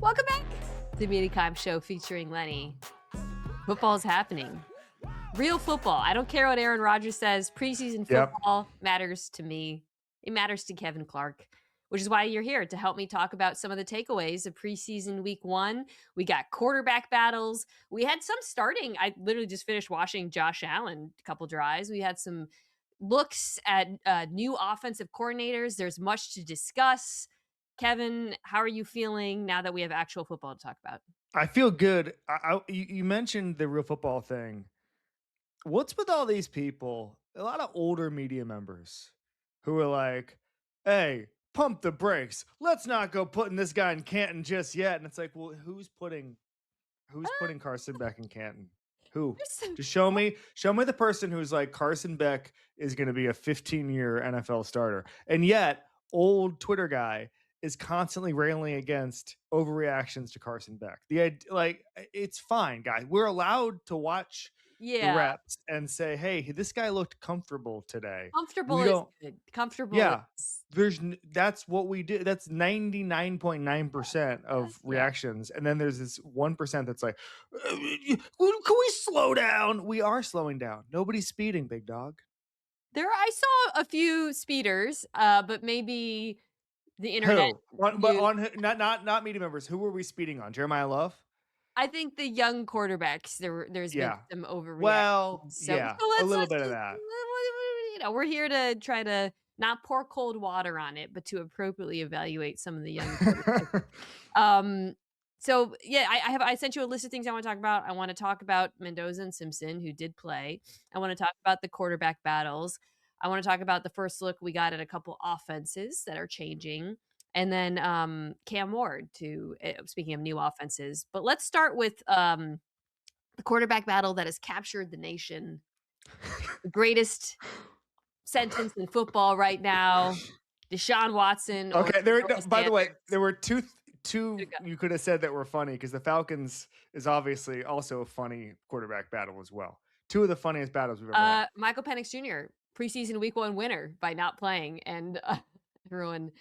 Welcome back to the Mina Kimes show featuring Lenny. Football's happening. Real football. I don't care what Aaron Rodgers says. Preseason Yep. football matters to me. It matters to Kevin Clark, which is why you're here to help me talk about some of the takeaways of preseason week 1. We got quarterback battles. We had some starting. I literally just finished watching Josh Allen a couple drives. We had some looks at new offensive coordinators. There's much to discuss. Kevin, how are you feeling now that we have actual football to talk about? I feel good. You mentioned the real football thing. What's with all these people? A lot of older media members who are like, "Hey, pump the brakes. Let's not go putting this guy in Canton just yet." And it's like, well, who's putting Carson Beck in Canton? Who? Just show me the person who's like, Carson Beck is going to be a 15-year NFL starter, and yet old Twitter guy is constantly railing against overreactions to Carson Beck. It's fine, guys. We're allowed to watch the reps and say, "Hey, this guy looked comfortable today." Comfortable is good. Comfortable. Yeah, is... that's what we do. That's 99.9% of reactions, and then there's this 1% that's like, "Can we slow down?" We are slowing down. Nobody's speeding, big dog. I saw a few speeders, but maybe the internet. Not media members. Who were we speeding on? Jeremiah Love? I think the young quarterbacks. There's been some overreactions. Well, so a little bit of that. We're here to try to not pour cold water on it, but to appropriately evaluate some of the young quarterbacks. So yeah, I sent you a list of things I want to talk about. I want to talk about Mendoza and Simpson, who did play. I want to talk about the quarterback battles. I want to talk about the first look we got at a couple offenses that are changing. And then Cam Ward, speaking of new offenses. But let's start with the quarterback battle that has captured the nation. The greatest sentence in football right now. Deshaun Watson. Okay, by the way, there were two you could have said that were funny, because the Falcons is obviously also a funny quarterback battle as well. Two of the funniest battles we've ever had. Michael Penix Jr., preseason week 1 winner by not playing, and everyone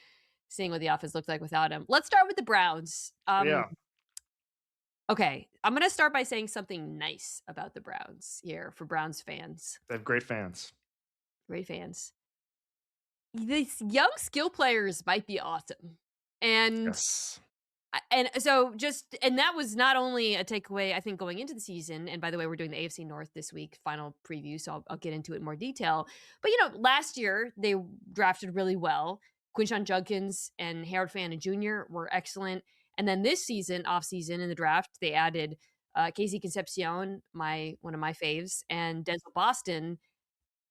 seeing what the offense looked like without him. Let's start with the Browns. Okay, I'm going to start by saying something nice about the Browns here for Browns fans. They have great fans. Great fans. These young skill players might be awesome. And yes. And that was not only a takeaway, I think, going into the season. And by the way, we're doing the AFC North this week, final preview, so I'll get into it in more detail. But, last year they drafted really well. Quinshon Judkins and Harold Fanta Jr. were excellent. And then this season, off-season in the draft, they added Casey Concepcion, one of my faves, and Denzel Boston.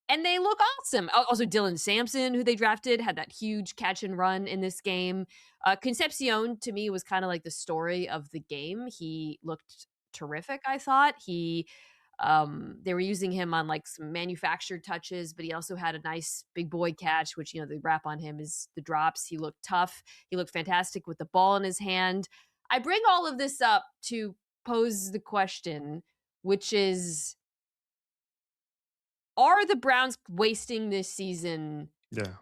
And they look awesome. Also, Dylan Sampson, who they drafted, had that huge catch and run in this game. Concepcion, to me, was kind of like the story of the game. He looked terrific, I thought. They were using him on like some manufactured touches, but he also had a nice big boy catch, which, the rap on him is the drops. He looked tough. He looked fantastic with the ball in his hand. I bring all of this up to pose the question, which is, are the Browns wasting this season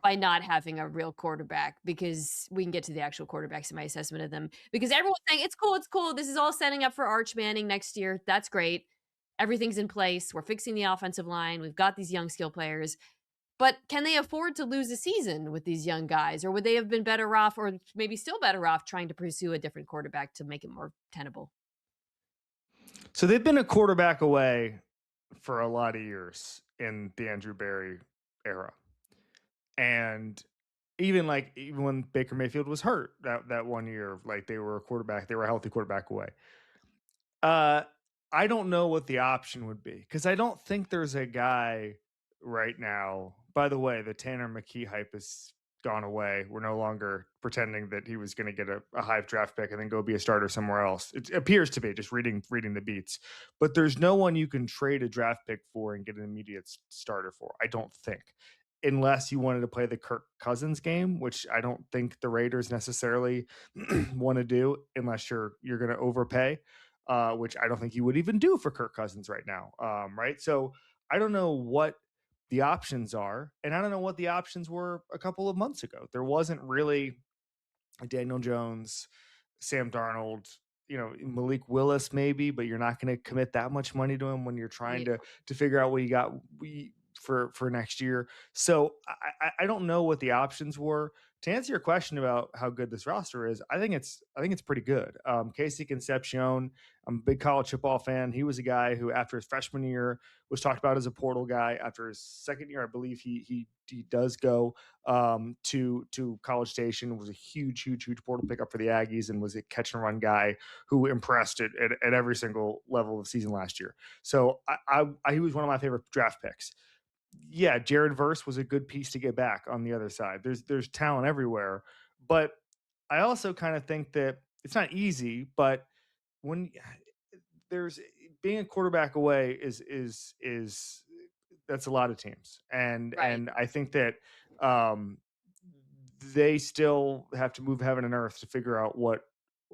by not having a real quarterback? Because we can get to the actual quarterbacks in my assessment of them. Because everyone's saying, it's cool. This is all setting up for Arch Manning next year. That's great. Everything's in place. We're fixing the offensive line. We've got these young skill players. But can they afford to lose a season with these young guys? Or would they have been better off, or maybe still better off, trying to pursue a different quarterback to make it more tenable? So they've been a quarterback away for a lot of years in the Andrew Berry era. And even when Baker Mayfield was hurt that 1 year, they were a healthy quarterback away. I don't know what the option would be, because I don't think there's a guy right now. By the way, the Tanner McKee hype has gone away. We're no longer pretending that he was going to get a high draft pick and then go be a starter somewhere else. It appears to be, just reading the beats. But there's no one you can trade a draft pick for and get an immediate starter for, I don't think. Unless you wanted to play the Kirk Cousins game, which I don't think the Raiders necessarily want to do, unless you're going to overpay, which I don't think you would even do for Kirk Cousins right now. Right. So I don't know what the options are, and I don't know what the options were a couple of months ago. There wasn't really Daniel Jones, Sam Darnold, Malik Willis maybe, but you're not going to commit that much money to him when you're trying Yeah, to figure out what you got for next year. So I don't know what the options were. To answer your question about how good this roster is, I think it's pretty good. Casey Concepcion, I'm a big college football fan. He was a guy who, after his freshman year, was talked about as a portal guy. After his second year, I believe he does go to College Station. Was a huge portal pickup for the Aggies and was a catch and run guy who impressed at every single level of the season last year. So he was one of my favorite draft picks. Yeah, Jared Verse was a good piece to get back on the other side. There's talent everywhere, but I also kind of think that it's not easy. But when there's being a quarterback away is that's a lot of teams, and right, I think that um, they still have to move heaven and earth to figure out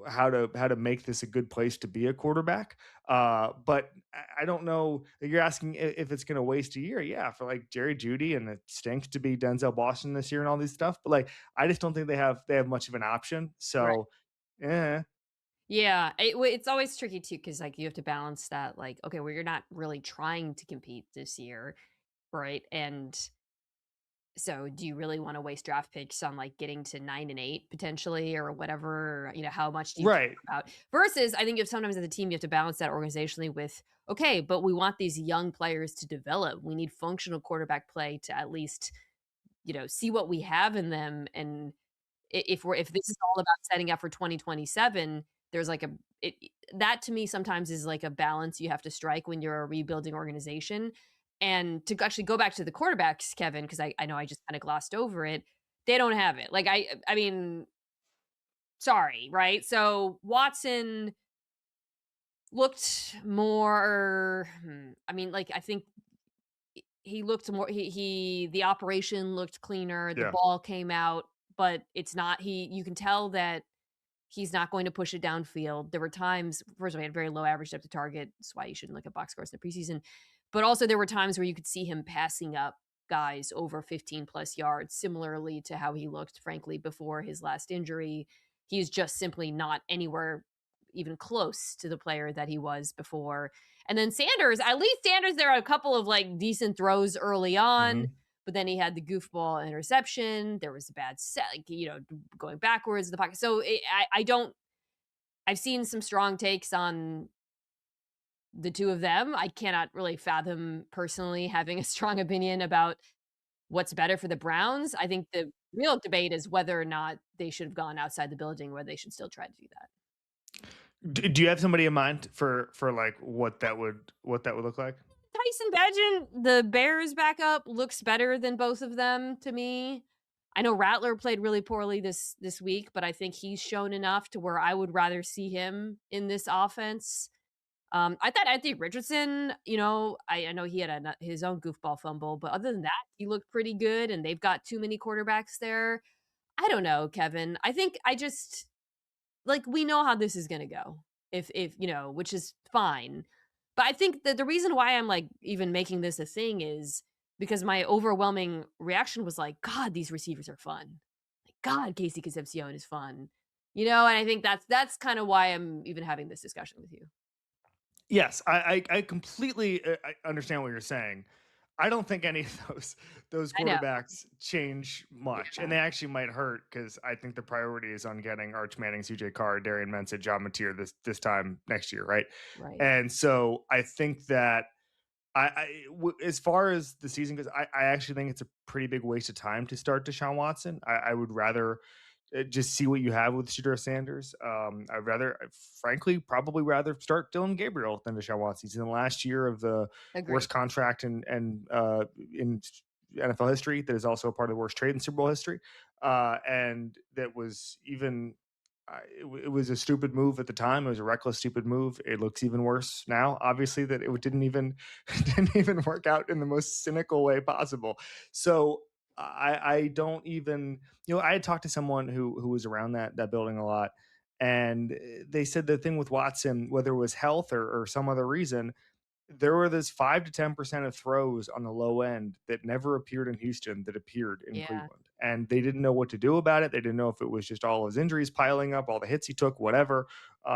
how to make this a good place to be a quarterback. But I don't know. You're asking if it's going to waste a year. Yeah, for like Jerry Judy, and it stinks to be Denzel Boston this year and all these stuff. But like, I just don't think they have much of an option. right. So, yeah, Yeah, it's always tricky too because like you have to balance that. Like, okay, well, you're not really trying to compete this year, right? And so, do you really want to waste draft picks on like getting to 9 and 8 potentially, or whatever? How much do you care right. about? Versus, I think if sometimes as a team you have to balance that organizationally with, okay, but we want these young players to develop. We need functional quarterback play to at least see what we have in them. And if this is all about setting up for 2027, there's like that to me sometimes is like a balance you have to strike when you're a rebuilding organization. And to actually go back to the quarterbacks, Kevin, because I know I just kind of glossed over it, they don't have it. Like I mean, sorry, right? So Watson looked more. I mean, like I think he looked more. He the operation looked cleaner. The Yeah. ball came out, but it's not. You can tell that he's not going to push it downfield. There were times, first of all, he had very low average depth of target. That's why you shouldn't look at box scores in the preseason. But also, there were times where you could see him passing up guys over 15 plus yards, similarly to how he looked, frankly, before his last injury. He's just simply not anywhere even close to the player that he was before. And then Sanders, at least Sanders, there are a couple of like decent throws early on, Hmm. but then he had the goofball interception. There was a bad set, like, going backwards in the pocket. So I don't. I've seen some strong takes on the two of them. I cannot really fathom personally having a strong opinion about what's better for the Browns. I think the real debate is whether or not they should have gone outside the building, where they should still try to do that. Do you have somebody in mind for like what that would look like? Tyson Bagent, the Bears backup, looks better than both of them to me. I know Rattler played really poorly this week, but I think he's shown enough to where I would rather see him in this offense. I thought Anthony Richardson, I know he had his own goofball fumble, but other than that, he looked pretty good. And they've got too many quarterbacks there. I don't know, Kevin. I think I just like we know how this is gonna go. If which is fine. But I think that the reason why I'm like even making this a thing is because my overwhelming reaction was like, God, these receivers are fun. Like, God, Casey Concepcion is fun. And I think that's kind of why I'm even having this discussion with you. Yes, I completely I understand what you're saying. I don't think any of those I know. quarterbacks change much, and Yeah. they actually might hurt because I think the priority is on getting Arch Manning, CJ Carr, Darian Mensah, John Mateer this time next year, right? Right. And so I think that as far as the season goes, I actually think it's a pretty big waste of time to start Deshaun Watson. I would rather just see what you have with Shedeur Sanders. Frankly, probably rather start Dylan Gabriel than Deshaun Watson. He's in the last year of the Agreed. worst contract in NFL history. That is also a part of the worst trade in Super Bowl history, and that was even. It was a stupid move at the time. It was a reckless, stupid move. It looks even worse now. Obviously, that it didn't even didn't even work out in the most cynical way possible. So I don't even I had talked to someone who was around that building a lot, and they said the thing with Watson, whether it was health or some other reason, there were this 5 to 10% of throws on the low end that never appeared in Houston that appeared in Yeah. Cleveland. and they didn't know what to do about it. They didn't know if it was just all his injuries piling up, all the hits he took, whatever,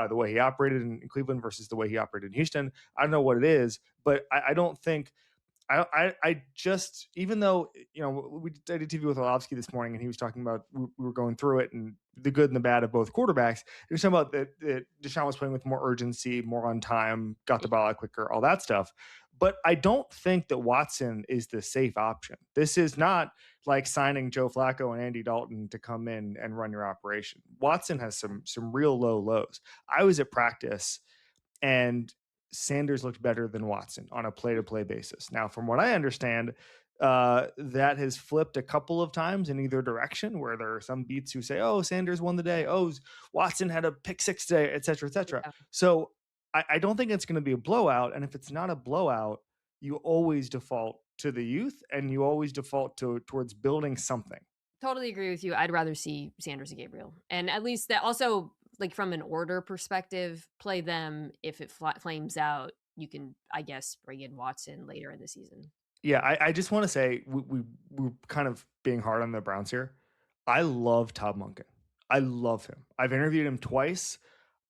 the way he operated in Cleveland versus the way he operated in Houston. I don't know what it is, but I don't think I just, even though, I did TV with Orlovsky this morning, and he was talking about, we were going through it and the good and the bad of both quarterbacks. He was talking about that Deshaun was playing with more urgency, more on time, got the ball out quicker, all that stuff. But I don't think that Watson is the safe option. This is not like signing Joe Flacco and Andy Dalton to come in and run your operation. Watson has some real low lows. I was at practice, and Sanders looked better than Watson on a play-to-play basis. Now, from what I understand, that has flipped a couple of times in either direction, where there are some beats who say, "Oh, Sanders won the day. Oh, Watson had a pick six day," et cetera, et cetera. Yeah. So I don't think it's going to be a blowout. And if it's not a blowout, you always default to the youth, and you always default towards building something. Totally agree with you. I'd rather see Sanders and Gabriel. And at least that also, like from an order perspective, play them. If it flames out, you can, I guess, bring in Watson later in the season. Yeah, I just want to say we're kind of being hard on the Browns here. I love Todd Monken. I love him. I've interviewed him twice.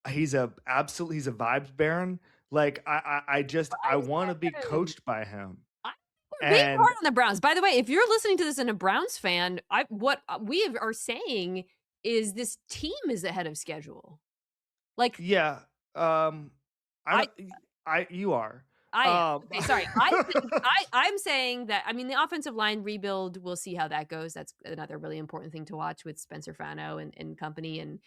He's a vibes baron. Like I Vibes want to be Baron. coached by him. I we're being And hard on the Browns. By the way, if you're listening to this and a Browns fan, I what are saying is this team is ahead of schedule. Like yeah, I I don't I you are. I am. Um Okay, sorry. I think I'm saying that I mean, the offensive line rebuild, we'll see how that goes. That's another really important thing to watch with Spencer Fano and company, and,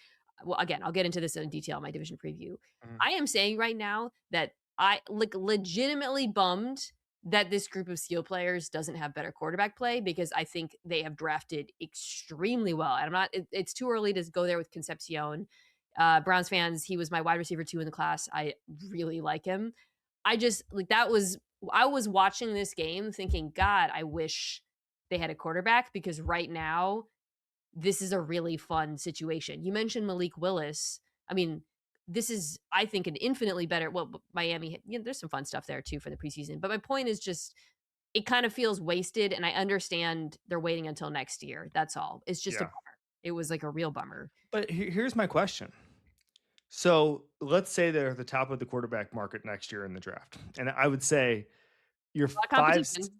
well, again, I'll get into this in detail in my division preview. Mhm. I am saying right now that I, like, legitimately bummed that this group of skill players doesn't have better quarterback play, because I think they have drafted extremely well, and I'm not it's too early to go there with Concepcion. Browns fans, he was my wide receiver 2 in the class. I really like him. I just like that was I was watching this game thinking, "God, I wish they had a quarterback, because right now this is a really fun situation." You mentioned Malik Willis. I mean, this is, I think, an infinitely better, well, Miami, there's some fun stuff there too for the preseason. But my point is just it kind of feels wasted, and I understand they're waiting until next year. That's all. It's just a Yeah. bummer. It was like a real bummer. But here's my question. So let's say they're at the top of the quarterback market next year in the draft. And I would say you're A lot of five competition.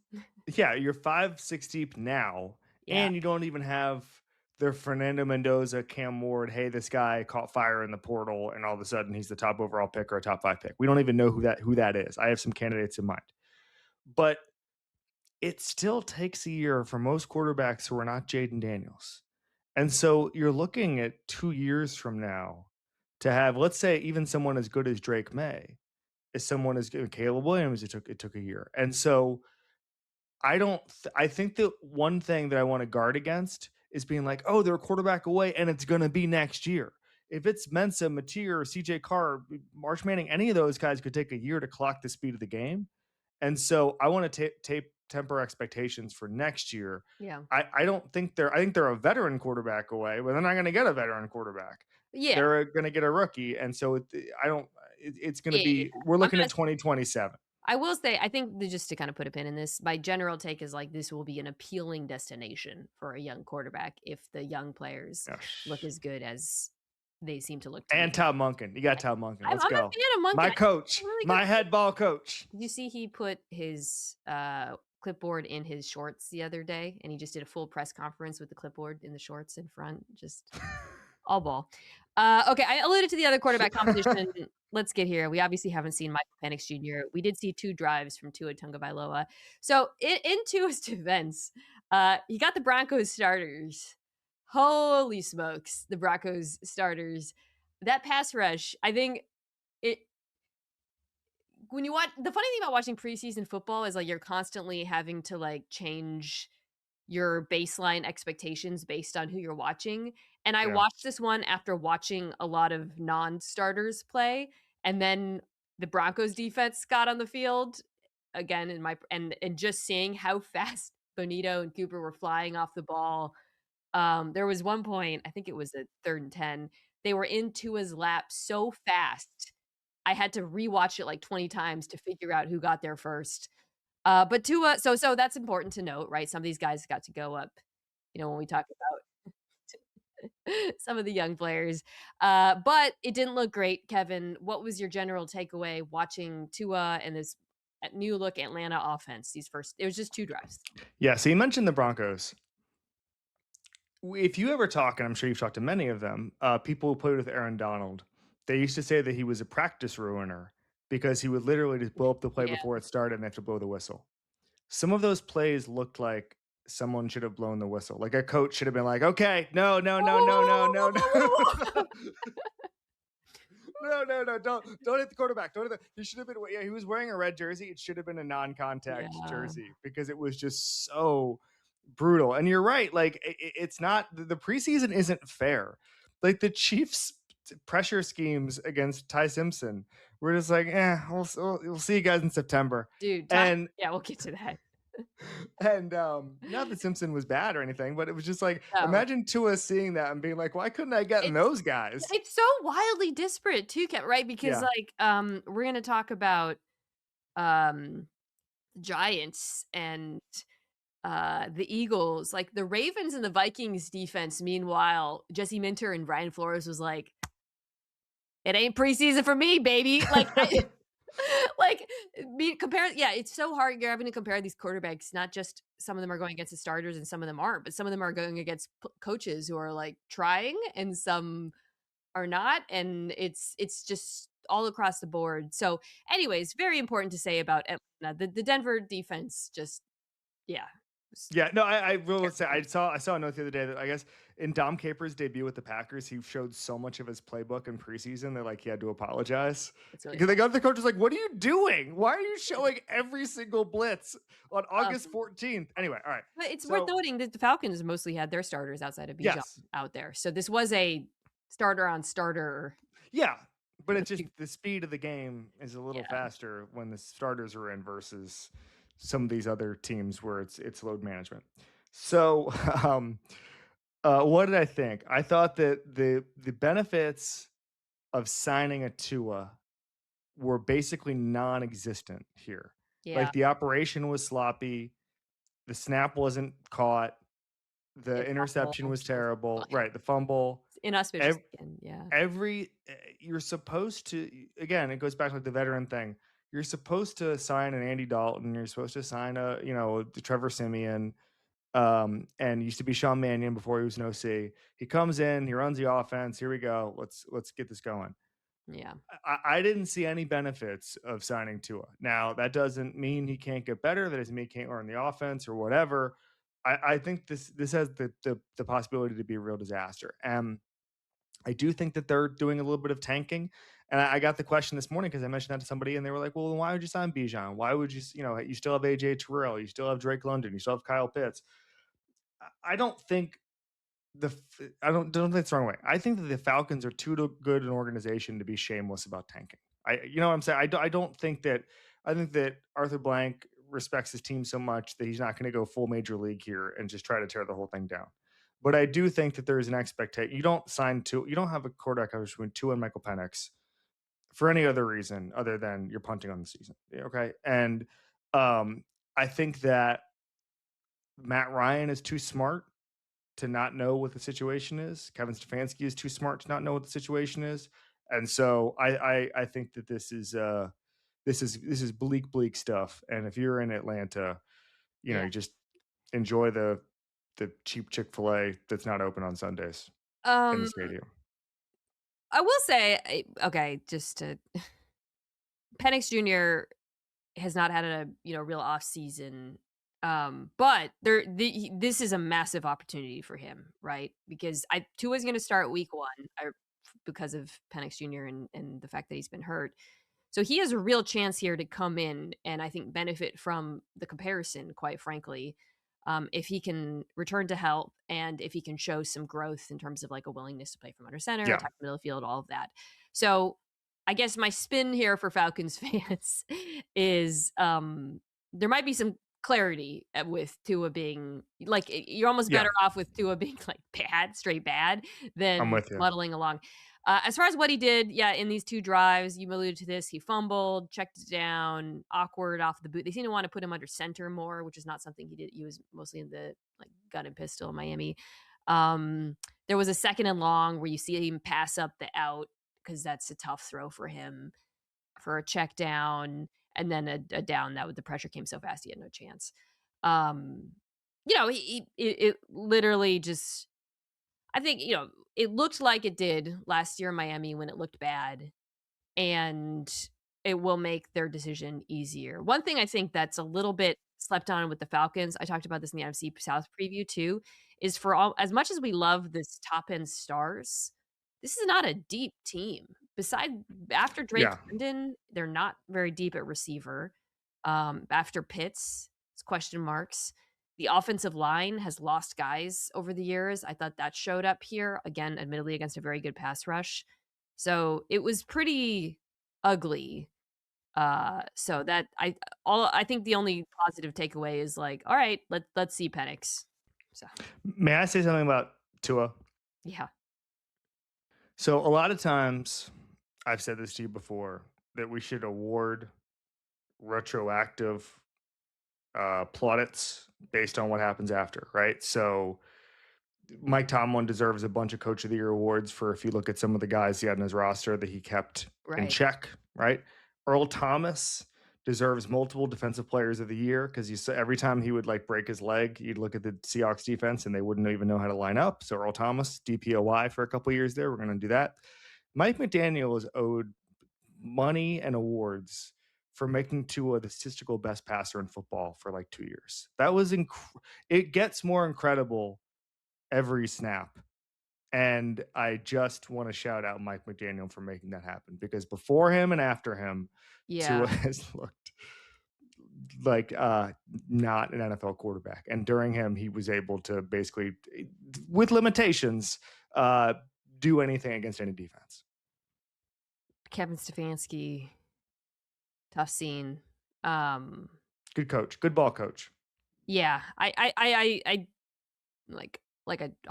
yeah, you're 5, 6 deep now, Yeah. and you don't even have the Fernando Mendoza, Cam Ward, hey, this guy caught fire in the portal, and all of a sudden he's the top overall pick or a top 5 pick. We don't even know who that is. I have some candidates in mind. But it still takes a year for most quarterbacks who are not Jaden Daniels. And so you're looking at 2 years from now to have, let's say, even someone as good as Drake May, is someone as good Caleb Williams, it took a year. And so I think the one thing that I want to guard against is being like, oh, they're a quarterback away and it's going to be next year. If it's Mensa, Mateer, CJ Carr, Marsh Manning, any of those guys could take a year to clock the speed of the game. And so I want to temper expectations for next year. Yeah. I don't think I think they're a veteran quarterback away, but they're not going to get a veteran quarterback. Yeah. They're going to get a rookie. And so I don't, it's going to Yeah. be, we're I'm looking gonna at 2027. I will say, I think just to kind of put a pin in this, my general take is like this will be an appealing destination for a young quarterback if the young players look Yes. as good as they seem to look to And me. Tom Monken. You got Tom Monken. I'm Let's a go. fan of Monkey. My I think he's coach, a really good. my head ball coach. You see, he put his clipboard in his shorts the other day, and he just did a full press conference with the clipboard in the shorts in front. Just all ball. Okay, I alluded to the other quarterback competition. Let's get here. We obviously haven't seen Michael Penix Jr. We did see 2 drives from Tua Tagovailoa. So in Tua's defense, he got the Broncos starters. Holy smokes, the Broncos starters. That pass rush, I think it when you watch the funny thing about watching preseason football is like you're constantly having to like change your baseline expectations based on who you're watching. And I Yeah. watched this one after watching a lot of non-starters play, and then the Broncos defense got on the field again in my and just seeing how fast Bonito and Cooper were flying off the ball. There was one point, I think it was a 3rd and 10, they were in Tua's lap so fast, I had to rewatch it like 20 times to figure out who got there first. But Tua, so that's important to note, right? Some of these guys got to go up when we talk about some of the young players. But it didn't look great, Kevin. What was your general takeaway watching Tua and this new look Atlanta offense? It was just 2 drives. Yeah, so you mentioned the Broncos. If you ever talk, and I'm sure you've talked to many of them, people who played with Aaron Donald, they used to say that he was a practice ruiner because he would literally just blow up the play Yeah. before it started and they have to blow the whistle. Some of those plays looked like someone should have blown the whistle. Like a coach should have been like, okay, no, no, no, no, no, no, no. No, no, no! Don't hit the quarterback. Don't hit the. He should have been. Yeah, he was wearing a red jersey. It should have been a non-contact Yeah. jersey because it was just so brutal. And you're right. Like it's not the preseason isn't fair. Like the Chiefs' pressure schemes against Ty Simpson, we're just like, we'll see you guys in September. Dude, And yeah, we'll get to that. not that Simpson was bad or anything, but it was just like No. imagine Tua seeing that and being like, why couldn't I get in It's those guys? it's so wildly disparate too, right? Because, Yeah, like, we're gonna talk about, um, Giants and, the Eagles. Like, the Ravens and the Vikings defense, meanwhile, Jesse Minter and Brian Flores was like, "It ain't preseason for me, baby." Like, I like, compare yeah, it's so hard, you're having to compare these quarterbacks, not just some of them are going against the starters and some of them aren't, but some of them are going against coaches who are, like, trying and some are not, and it's just all across the board. So, anyways, very important to say about Atlanta. The Denver defense just yeah, was yeah. No, I will say terrible. I saw a note the other day that I guess in Dom Capers' debut with the Packers, he showed so much of his playbook in preseason that like he had to apologize It's really because fun. the other coach was like, "What are you doing? Why are you showing every single blitz on Um, August 14th?" Anyway, all right. but it's worth So noting that the Falcons mostly had their starters outside of Bijan yes, out there. So this was a starter on starter, yeah, but you know, it's just the speed of the game is a little yeah, faster when the starters are in versus some of these other teams where it's load management. So, um, what did I think? I thought that the benefits of signing a Tua were basically non-existent here. yeah, Like the operation was sloppy, the snap wasn't caught, the it fumbled, interception was the fumble, terrible. yeah, Right, the fumble. it's inauspicious again, yeah, You're supposed to again, it goes back to like the veteran thing. You're supposed to sign an Andy Dalton. You're supposed to sign the Trevor Simeon. And used to be Sean Mannion before he was an OC. He comes in, he runs the offense. Here we go. Let's get this going. yeah, I didn't see any benefits of signing Tua. Now that doesn't mean he can't get better. That doesn't mean he can't learn the offense or whatever. I think this has the possibility to be a real disaster. And I do think that they're doing a little bit of tanking. And I got the question this morning because I mentioned that to somebody, and they were like, "Well, then why would you sign Bijan? Why would you still have AJ Terrell, you still have Drake London, you still have Kyle Pitts." I don't think I don't think it's the wrong way. I think that the Falcons are too good an organization to be shameless about tanking. You know what I'm saying? I don't think that I think that Arthur Blank respects his team so much that he's not going to go full major league here and just try to tear the whole thing down. But I do think that there is an expectation. You don't have a quarterback between Tua and Michael Penix for any other reason other than you're punting on the season. Okay. And um, I think that Matt Ryan is too smart to not know what the situation is. Kevin Stefanski is too smart to not know what the situation is. And so I think that this is bleak stuff. And if you're in Atlanta, yeah. you just enjoy the cheap Chick-fil-A that's not open on Sundays in the Um, stadium. I will say, okay, just to Penix Jr. has not had a, real off season, but this is a massive opportunity for him, right? Because Tua's gonna start week 1, because of Penix Jr. and the fact that he's been hurt. So he has a real chance here to come in and I think benefit from the comparison, quite frankly, if he can return to health and if he can show some growth in terms of like a willingness to play from under center, Yeah. attack the middle field, all of that. So I guess my spin here for Falcons fans is there might be some clarity with Tua being you're almost Yeah. better off with Tua being like bad, straight bad I'm than with you. muddling along. As far as what he did, yeah, in these 2 drives, you alluded to this, he fumbled, checked it down, awkward off the boot. They seem to wanna put him under center more, which is not something he did. He was mostly in the, like, gun and pistol in Miami. Um, there was a 2nd and long where you see him pass up the out because that's a tough throw for him for a check down, and then a down that with the pressure came so fast he had no chance. Um, it literally just I think, it looked like it did last year in Miami when it looked bad, and it will make their decision easier. One thing I think that's a little bit slept on with the Falcons, I talked about this in the NFC South preview too, is for all as much as we love this top end stars, this is not a deep team. Beside After Drake Yeah. London, they're not very deep at receiver. After Pitts, it's question marks. The offensive line has lost guys over the years. I thought that showed up here, again, admittedly against a very good pass rush. So, it was pretty ugly. So that I think the only positive takeaway is like, "All right, let's see Penix." So, May I say something about Tua? yeah. So a lot of times, I've said this to you before, that we should award retroactive plaudits based on what happens after, right? So Mike Tomlin deserves a bunch of Coach of the Year awards for if you look at some of the guys he had in his roster that he kept in Right. check, right? Earl Thomas deserves multiple Defensive Players of the Year because you saw every time he would like break his leg, you'd look at the Seahawks defense and they wouldn't even know how to line up. So Earl Thomas, DPOY for a couple of years there. We're going to do that. Mike McDaniel is owed money and awards for making Tua the statistical best passer in football for like 2 years. That was it gets more incredible every snap. And I just want to shout out Mike McDaniel for making that happen because before him and after him, Tua Yeah. has looked like not an NFL quarterback. And during him, he was able to basically, with limitations, uh, do anything against any defense. Kevin Stefanski, tough scene. Um, Good coach, good ball coach. yeah, I'll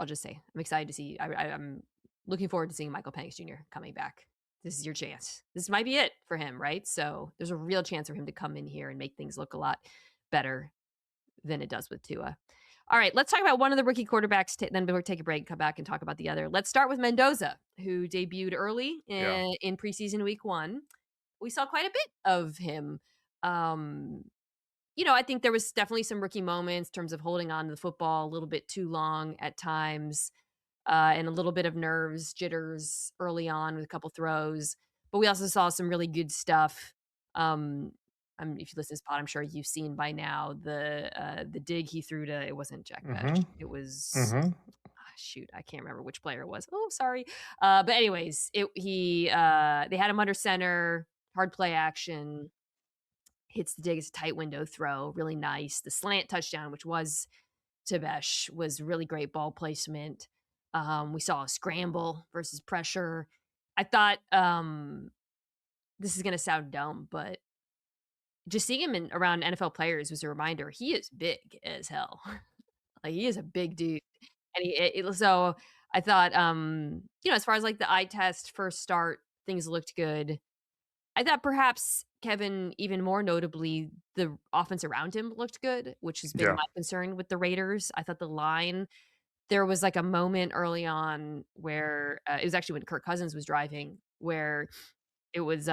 just say, I'm excited to see I'm looking forward to seeing Michael Penix Jr. coming back. This is your chance. This might be it for him, right? So, there's a real chance for him to come in here and make things look a lot better than it does with Tua. All right, let's talk about one of the rookie quarterbacks, then we'll take a break, come back and talk about the other. Let's start with Mendoza, who debuted early Yeah. in preseason week 1. We saw quite a bit of him. Um, I think there was definitely some rookie moments in terms of holding on to the football a little bit too long at times, and a little bit of nerves, jitters early on with a couple throws. But we also saw some really good stuff. Um, if you listen to this pod, I'm sure you've seen by now the dig he threw to, it wasn't Jack Besh. Mm-hmm. It was, Mm-hmm. shoot, I can't remember which player it was. Oh, sorry. But anyways, they had him under center, hard play action, hits the dig. It's a tight window throw, really nice. The slant touchdown, which was to Besh, was really great ball placement. We saw a scramble versus pressure. I thought this is gonna sound dumb, but just seeing him around NFL players was a reminder he is big as hell. Like, he is a big dude, and so I thought, as far as, like, the eye test first start, things looked good. I thought perhaps Kevin, even more notably, the offense around him looked good, which has been Yeah. my concern with the Raiders. I thought the line there was, like, a moment early on where, it was actually when Kirk Cousins was driving, where it was,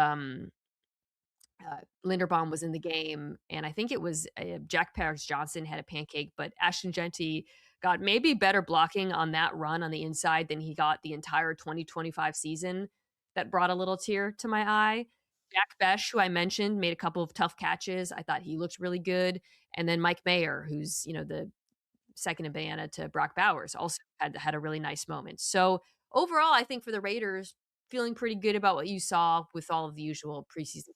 Linderbaum was in the game, and I think it was, Jack Paris Johnson had a pancake, but Ashton Genty got maybe better blocking on that run on the inside than he got the entire 2025 season. That brought a little tear to my eye. Jack Besh, who I mentioned, made a couple of tough catches. I thought he looked really good. And then Mike Mayer, who's, the second in banana to Brock Bowers, also had a really nice moment. So, overall, I think for the Raiders, feeling pretty good about what you saw with all of the usual preseason caveats.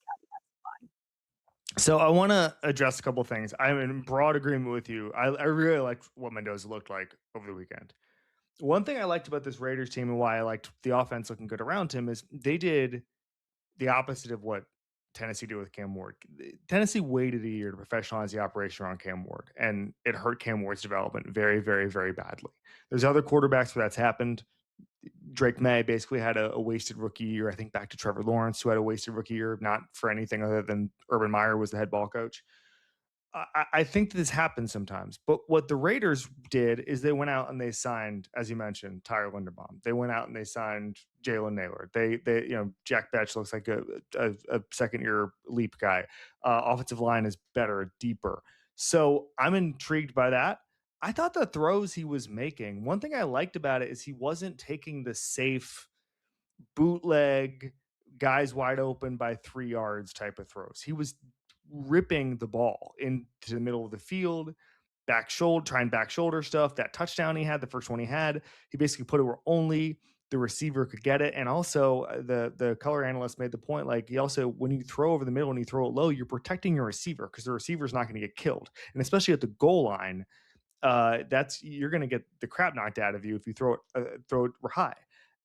So I want to address a couple of things. I'm in broad agreement with you. I really liked what Mendoza looked like over the weekend. One thing I liked about this Raiders team and why I liked the offense looking good around him is they did the opposite of what Tennessee did with Cam Ward. Tennessee waited a year to professionalize the operation around Cam Ward, and it hurt Cam Ward's development very, very, very badly. There's other quarterbacks where that's happened. Drake May basically had a wasted rookie year. I think back to Trevor Lawrence, who had a wasted rookie year, not for anything other than Urban Meyer was the head ball coach. I think this happens sometimes. But what the Raiders did is they went out and they signed, as you mentioned, Tyler Linderbaum. They went out and they signed Jalen Naylor. Jack Betch looks like a second year leap guy. Offensive line is better, deeper. So I'm intrigued by that. I thought the throws he was making, one thing I liked about it is he wasn't taking the safe bootleg, guys wide open by 3 yards type of throws. He was ripping the ball into the middle of the field, trying back shoulder stuff. That touchdown he had, the first one he had, he basically put it where only the receiver could get it. And also, the color analyst made the point, like, he also, when you throw over the middle and you throw it low, you're protecting your receiver because the receiver is not going to get killed. And especially at the goal line, that's you're going to get the crap knocked out of you if you throw it high.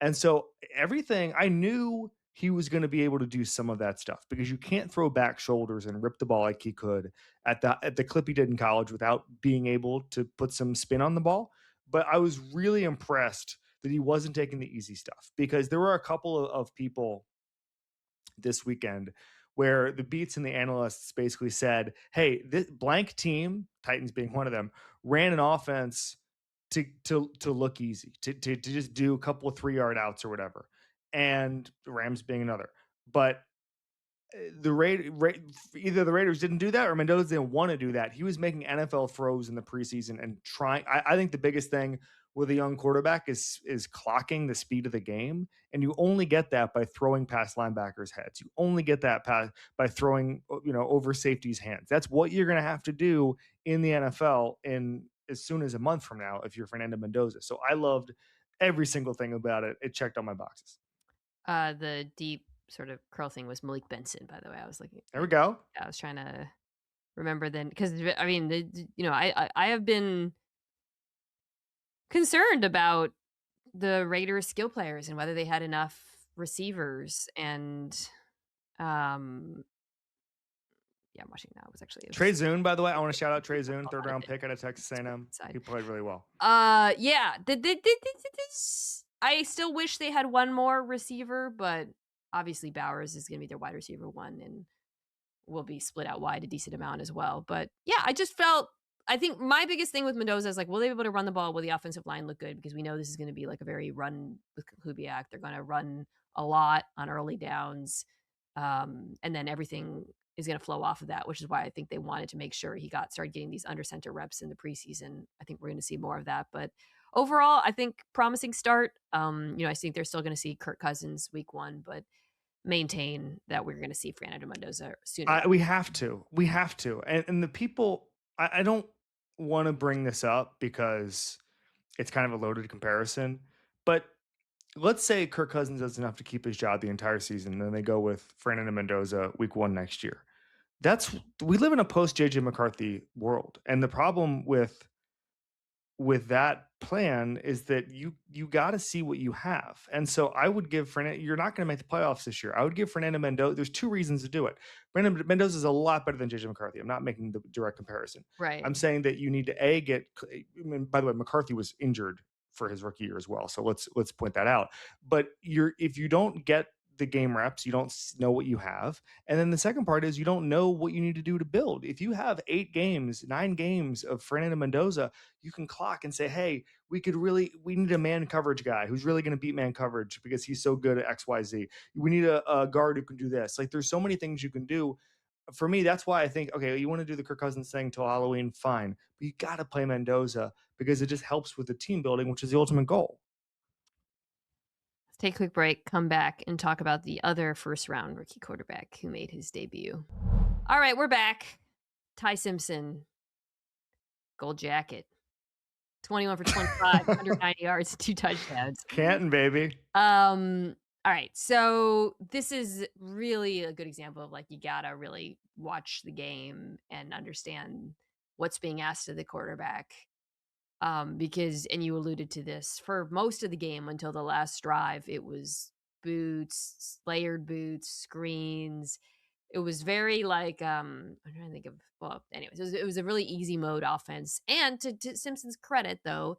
And so everything I knew he was going to be able to do some of that stuff because you can't throw back shoulders and rip the ball like he could at the clip he did in college without being able to put some spin on the ball. But I was really impressed that he wasn't taking the easy stuff because there were a couple of people this weekend where the beats and the analysts basically said, "Hey, this blank team, Titans being one of them, ran an offense to look easy, to just do a couple of 3 yard outs or whatever, and the Rams being another." But either the Raiders didn't do that or Mendoza didn't want to do that. He was making NFL throws in the preseason and trying. I think the biggest thing with a young quarterback is clocking the speed of the game, and you only get that by throwing past linebackers' heads. You only get that by throwing over safeties' hands. That's what you're going to have to do in the NFL in as soon as a month from now if you're Fernando Mendoza. So I loved every single thing about it. It checked all my boxes. The deep sort of curl thing was Malik Benson, by the way. I was looking There we go. I was trying to remember then because I mean, I have been concerned about the Raiders skill players and whether they had enough receivers and um yeah, I'm watching now. It was actually it Trey was Zune, by the way, I want to shout out Trey Zune, a third lot of round it. pick out of Texas It's A&M. inside. He played really well. Yeah, this I still wish they had one more receiver, but obviously Bowers is gonna be their wide receiver one and will be split out wide a decent amount as well. But yeah, I think my biggest thing with Mendoza is like, will they be able to run the ball? Will the offensive line look good? Because we know this is going to be like a very run with Kubiak. They're going to run a lot on early downs. And then everything is going to flow off of that, which is why I think they wanted to make sure he started getting these under center reps in the preseason. I think we're going to see more of that. But overall, I think promising start. I think they're still going to see Kirk Cousins week one, but maintain that we're going to see Fernando Mendoza sooner rather. We have to, and the people. I don't want to bring this up because it's kind of a loaded comparison, but let's say Kirk Cousins does enough to keep his job the entire season, and then they go with Fernando Mendoza week one next year. We live in a post JJ McCarthy world, and the problem with that plan is that you got to see what you have. And so I would give Fernando, you're not going to make the playoffs this year. I would give Fernando Mendoza, there's two reasons to do it. Fernando Mendoza is a lot better than JJ McCarthy. I'm not making the direct comparison. Right. I'm saying that you need to by the way, McCarthy was injured for his rookie year as well. So let's point that out. But if you don't get the game reps, you don't know what you have. And then the second part is you don't know what you need to do to build. If you have 9 games of Fernando Mendoza, you can clock and say, hey, we need a man coverage guy who's really going to beat man coverage because he's so good at XYZ. We need a guard who can do this. Like, there's so many things you can do. For me, that's why I think, okay, you want to do the Kirk Cousins thing till Halloween, fine. But you got to play Mendoza because it just helps with the team building, which is the ultimate goal. Let's take a quick break, come back, and talk about the other first round rookie quarterback who made his debut. All right, we're back. Ty Simpson, gold jacket, 21 for 25, 190 yards, 2 touchdowns. Canton, baby. All right, so this is really a good example of like you gotta really watch the game and understand what's being asked of the quarterback. Because and you alluded to this for most of the game until the last drive, it was boots, layered boots, screens. It was very like I'm trying to think of anyways, it was a really easy mode offense. And to Simpson's credit though,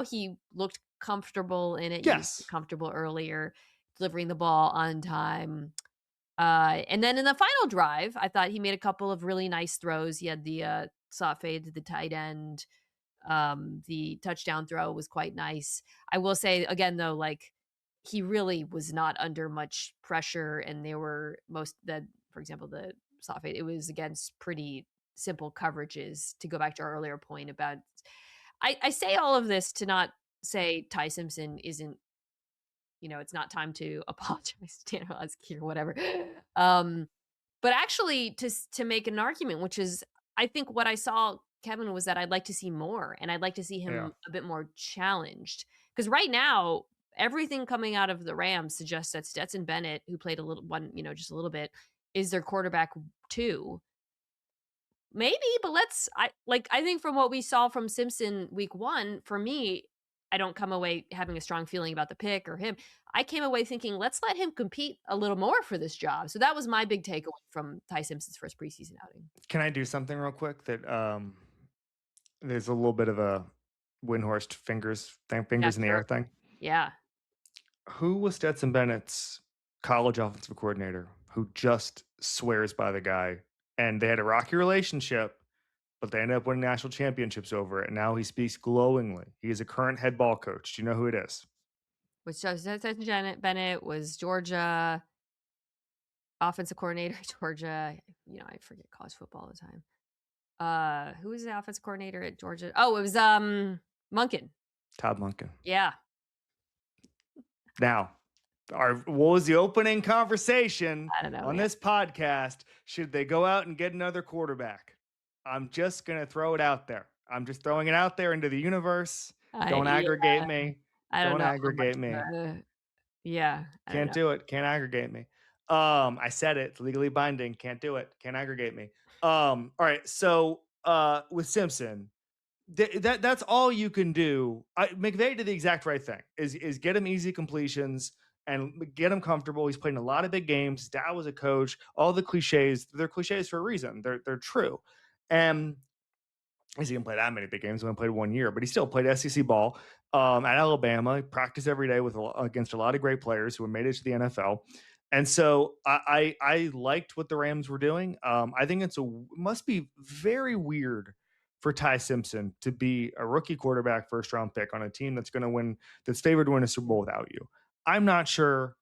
he looked comfortable in it. You Yes. comfortable earlier, delivering the ball on time. And then in the final drive, I thought he made a couple of really nice throws. He had the slot fade to the tight end. The touchdown throw was quite nice. I will say again though, like he really was not under much pressure, and they were most that, for example, the slot fade. It was against pretty simple coverages. To go back to our earlier point about, I say all of this to not say Ty Simpson isn't, it's not time to apologize to Dan Orlovsky or whatever. Um, but actually to make an argument, which is I think what I saw, Kevin, was that I'd like to see more, and I'd like to see Yeah. him a bit more challenged. Because right now, everything coming out of the Rams suggests that Stetson Bennett, who played a little one, just a little bit, is their quarterback too. Maybe, but I think from what we saw from Simpson week 1, for me, I don't come away having a strong feeling about the pick or him. I came away thinking, "Let's let him compete a little more for this job." So that was my big takeaway from Ty Simpson's first preseason outing. Can I do something real quick that there's a little bit of a Windhorst Yeah, fingers in the air sure. thing? Yeah. Who was Stetson Bennett's college offensive coordinator who just swears by the guy? And they had a rocky relationship, but they ended up winning national championships over it. And now he speaks glowingly. He is a current head ball coach. Do you know who it is? Which Stetson Janet Bennett was Georgia offensive coordinator, Georgia. I forget college football all the time. Who was the offensive coordinator at Georgia? Oh, it was Munkin. Todd Monken. Yeah. Now, what was the opening conversation I don't know, on man. this podcast? Should they go out and get another quarterback? I'm just going to throw it out there. I'm just throwing it out there into the universe. Don't Yeah, aggregate me. I don't Don't know how much aggregate me. yeah, I don't Can't know. do it. Can't aggregate me. I said it. It's legally binding. Can't do it. Can't aggregate me. All right. So with Simpson, that's all you can do. McVay did the exact right thing. Is get him easy completions and get him comfortable. He's played in a lot of big games. His dad was a coach. All the cliches, they're cliches for a reason. They're true. And he didn't play that many big games. He only played 1 year, but he still played SEC ball at Alabama. He practiced every day against a lot of great players who made it to the NFL. And so I liked what the Rams were doing. I think must be very weird for Ty Simpson to be a rookie quarterback, first round pick on a team that's going to win, that's favored to win a Super Bowl without you. I'm not sure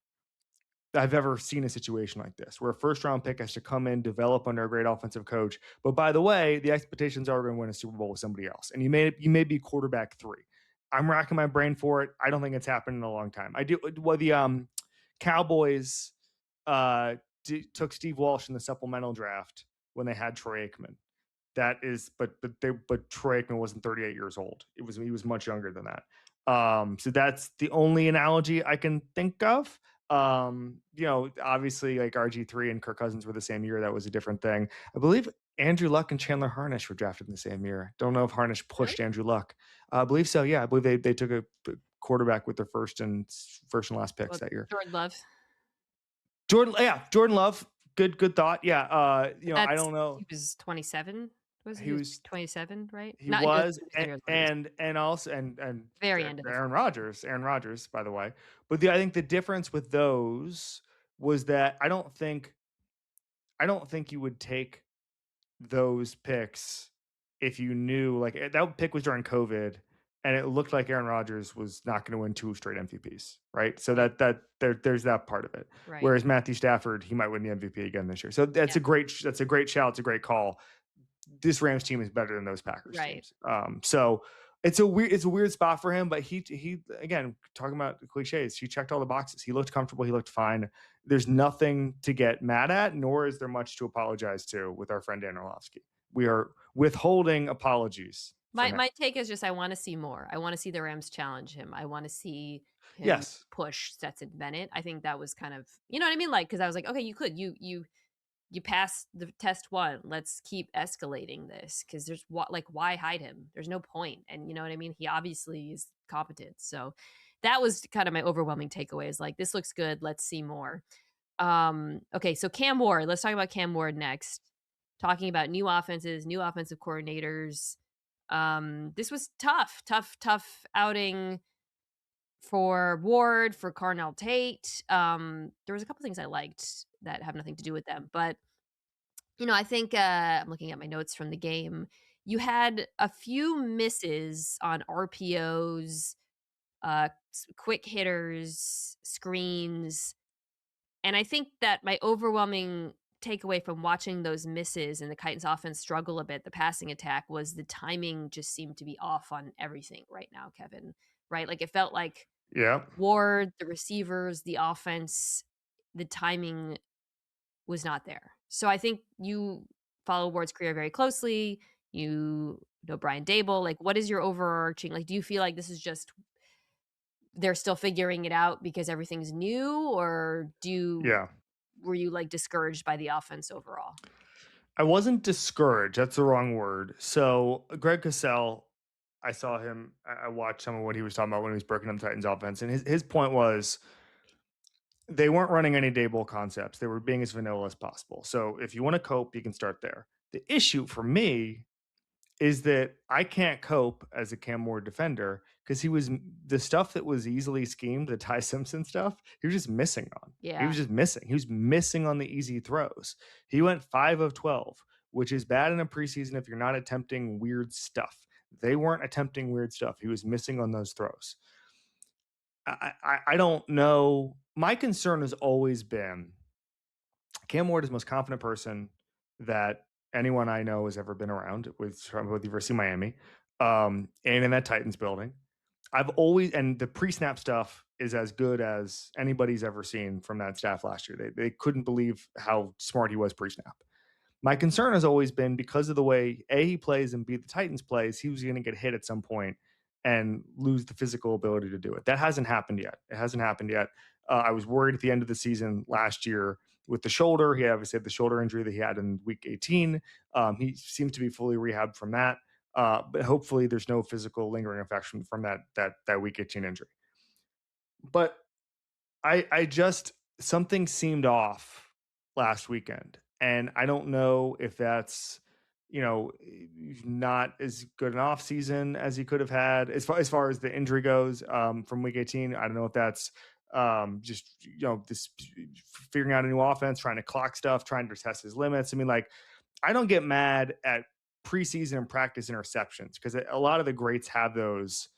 I've ever seen a situation like this where a first round pick has to come in, develop under a great offensive coach. But by the way, the expectations are going to win a Super Bowl with somebody else. And you may be quarterback 3. I'm racking my brain for it. I don't think it's happened in a long time. I do. Well, the Cowboys took Steve Walsh in the supplemental draft when they had Troy Aikman. That is, but Troy Aikman wasn't 38 years old. He was much younger than that. So that's the only analogy I can think of. Obviously, like RG3 and Kirk Cousins were the same year. That was a different thing. I believe Andrew Luck and Chandler Harnish were drafted in the same year. Don't know if Harnish Really? pushed Andrew Luck. I believe so. Yeah, I believe they took a quarterback with their first and last picks Well, that year. Jordan Love. Jordan Love. Good thought. Yeah. I That's don't know. he was 27. Was He he was was 27, right? He Not, he was was, 10 years older. and also and Very end of the Aaron 40s. Rodgers, by the way. But I think the difference with those was that I don't think you would take those picks if you knew like that pick was during COVID and it looked like Aaron Rodgers was not going to win 2 straight MVPs, right? So Right, there's that part of it. right. Whereas Matthew Stafford, he might win the MVP again this year. So Yeah, that's a great shout. It's a great call. This Rams team is better than those Packers right. teams. So it's a weird spot for him, but he again talking about the cliches. He checked all the boxes. He looked comfortable. He looked fine. There's nothing to get mad at, nor is there much to apologize to with our friend Dan Orlovsky. We are withholding apologies My from him. my take is just I wanna see more. I wanna see the Rams challenge him. I wanna see him Yes, push Stetson Bennett. I think that was kind of, you know what I mean? Like, because I was like, "Okay, you passed the test 1. Let's keep escalating this because why hide him? There's no point." And you know what I mean? He obviously is competent. So that was kind of my overwhelming takeaway is like, this looks good. Let's see more. Okay, so Cam Ward. Let's talk about Cam Ward next. Talking about new offenses, new offensive coordinators. This was tough, tough, tough outing for Ward, for Carnell Tate. There was a couple things I liked that have nothing to do with them, but I think I'm looking at my notes from the game. You had a few misses on RPOs, quick hitters, screens, and I think that my overwhelming takeaway from watching those misses and the Titans offense struggle a bit, the passing attack, was the timing just seemed to be off on everything right now, Kevin. Right? Like it felt like Yeah. Ward, the receivers, the offense, the timing was not there. So I think you follow Ward's career very closely. You know Brian Dable. Like, what is your overarching? Like, do you feel like this is just they're still figuring it out because everything's new, or Yeah. were you like discouraged by the offense overall? I wasn't discouraged. That's the wrong word. So Greg Cosell, I saw him. I watched some of what he was talking about when he was breaking down the Titans offense, and his point was they weren't running any day bowl concepts. They were being as vanilla as possible. So if you want to cope, you can start there. The issue for me is that I can't cope as a Cam Ward defender because he was the stuff that was easily schemed, the Ty Simpson stuff, he was just missing on. He Yeah, was just missing. He was missing on the easy throws. He went 5 of 12, which is bad in a preseason if you're not attempting weird stuff. They weren't attempting weird stuff. He was missing on those throws. I don't know. My concern has always been Cam Ward is the most confident person that anyone I know has ever been around with University of Miami, and in that Titans building. I've always and the pre-snap stuff is as good as anybody's ever seen from that staff last year. They couldn't believe how smart he was pre-snap. My concern has always been because of the way A he plays and B the Titans plays, he was going to get hit at some point and lose the physical ability to do it. That hasn't happened yet. It hasn't happened yet. I was worried at the end of the season last year with the shoulder. He obviously had the shoulder injury that he had in week 18. He seems to be fully rehabbed from that. But hopefully there's no physical lingering effects from that week 18 injury. But I just something seemed off last weekend, and I don't know if that's not as good an off season as he could have had as far as the injury goes from week 18. I don't know if that's just this figuring out a new offense, trying to clock stuff, trying to test his limits. I mean, like I don't get mad at preseason and practice interceptions because a lot of the greats have those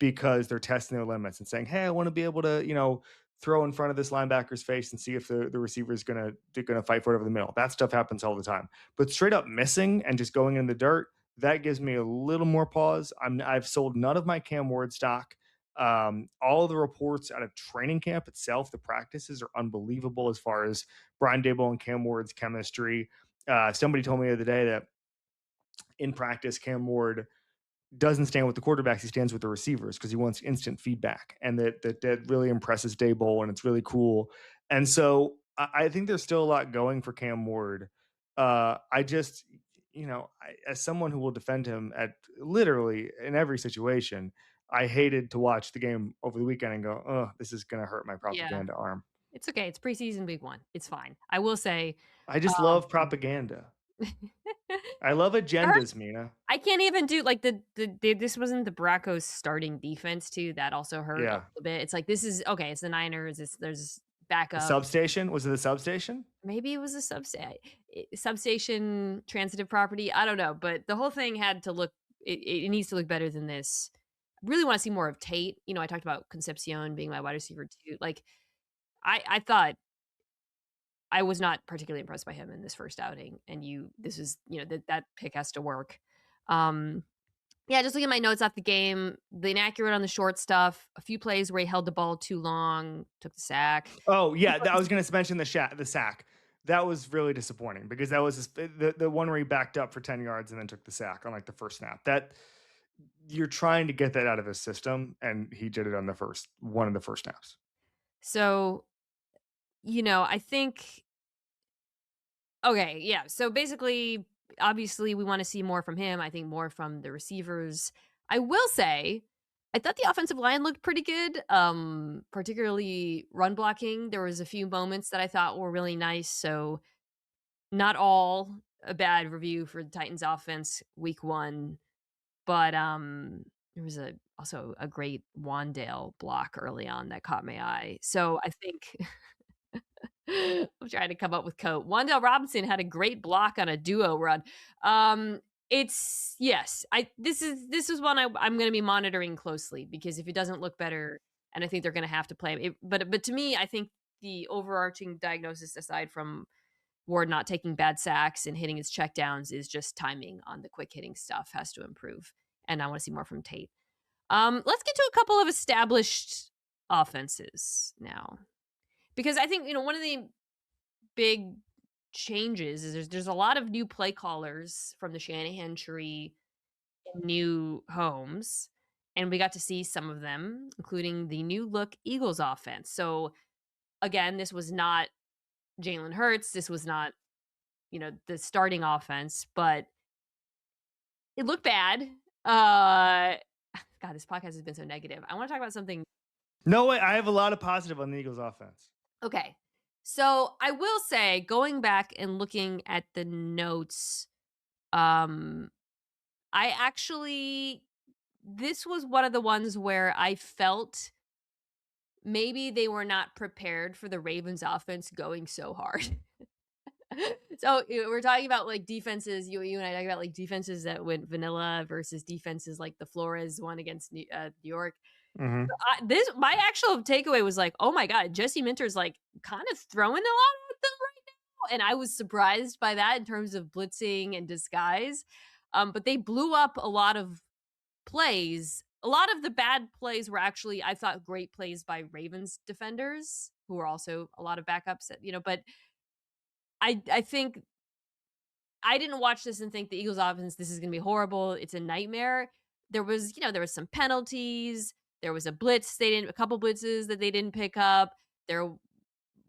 because they're testing their limits and saying, "Hey, I want to be able to, throw in front of this linebacker's face and see if the receiver is gonna fight for it over the middle." That stuff happens all the time. But straight up missing and just going in the dirt, that gives me a little more pause. I've sold none of my Cam Ward stock. All of the reports out of training camp itself, the practices are unbelievable as far as Brian Dable and Cam Ward's chemistry. Somebody told me the other day that in practice, Cam Ward doesn't stand with the quarterbacks; he stands with the receivers because he wants instant feedback, and that really impresses Daboll, and it's really cool. And so I think there's still a lot going for Cam Ward. I just, as someone who will defend him at literally in every situation, I hated to watch the game over the weekend and go, "Oh, this is going to hurt my yeah. propaganda arm." It's okay. It's preseason week 1. It's fine. I will say, I just love um propaganda. I love it hurts. agendas, Mina. I can't even do like this wasn't the Broncos starting defense too. That also hurt a Yeah, little bit. It's like this is okay. It's the Niners. There's the backup. substation was it the substation? Maybe it was a substation transitive property. I don't know, but the whole thing had to look. It needs to look better than this. I really want to see more of Tate. I talked about Concepcion being my wide receiver too. Like I thought I was not particularly impressed by him in this first outing, and this is that pick has to work. Um, Yeah, just looking at my notes off the game, the inaccurate on the short stuff, a few plays where he held the ball too long, took the sack. Oh Few yeah, I plays was going to mention the sack. That was really disappointing because that was the one where he backed up for 10 yards and then took the sack on like the first snap. That you're trying to get that out of his system, and he did it on the first one of the first snaps. So, I think okay, yeah. So basically, obviously, we want to see more from him. I think more from the receivers. I will say, I thought the offensive line looked pretty good, particularly run blocking. There was a few moments that I thought were really nice. So not all a bad review for the Titans offense week 1, but, there was also a great Wandale block early on that caught my eye. So I think I'm trying to come up with quote. Wandale Robinson had a great block on a duo run. It's yes, this is one I'm gonna be monitoring closely because if it doesn't look better, and I think they're gonna have to play him, but to me, I think the overarching diagnosis aside from Ward not taking bad sacks and hitting his checkdowns is just timing on the quick hitting stuff has to improve, and I wanna see more from Tate. Let's get to a couple of established offenses now. Because I think, one of the big changes is there's a lot of new play callers from the Shanahan tree in new homes, and we got to see some of them, including the new look Eagles offense. So again, this was not Jalen Hurts. This was not, the starting offense, but it looked bad. Uh God, this podcast has been so negative. I want to talk about something. No way. I have a lot of positive on the Eagles offense. Okay. So I will say, going back and looking at the notes, um, I actually this was one of the ones where I felt maybe they were not prepared for the Ravens offense going so hard. So we're talking about like defenses. You and I talking about like defenses that went vanilla versus defenses like the Flores one against New York. Hmm. This my actual takeaway was like, oh my god, Jesse Minter's like kind of throwing a lot at them right now, and I was surprised by that in terms of blitzing and disguise. But they blew up a lot of plays. A lot of the bad plays were actually, I thought, great plays by Ravens defenders, who were also a lot of backups. But I think I didn't watch this and think the Eagles offense, this is going to be horrible. It's a nightmare. There was some penalties. There was a couple blitzes that they didn't pick up. There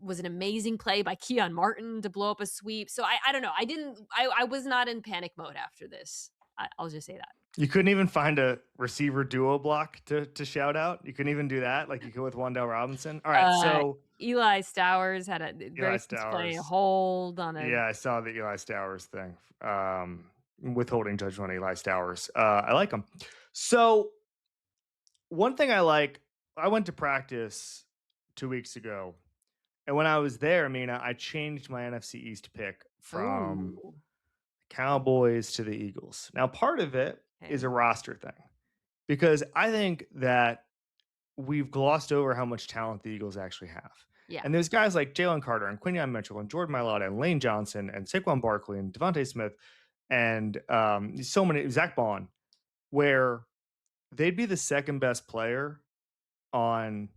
was an amazing play by Keon Martin to blow up a sweep. So I don't know. I was not in panic mode after this. I'll just say that. You couldn't even find a receiver duo block to shout out. You couldn't even do that like you could with Wandale Robinson. All right, Uh, so Eli Stowers had a Eli very famous play, a Stowers. hold on a Yeah, I saw the Eli Stowers thing. Withholding judgment on Eli Stowers. I like him. So one thing I went to practice 2 weeks ago, and when I was there, I changed my NFC East pick from ooh. Cowboys to the Eagles. Now, part of it is Okay. a roster thing because I think that we've glossed over how much talent the Eagles actually have. Yeah. And there's guys like Jalen Carter and Quinion Mitchell and Jordan Mailata and Lane Johnson and Saquon Barkley and Devontae Smith and so many, Zach Bond, where they'd be the second best player on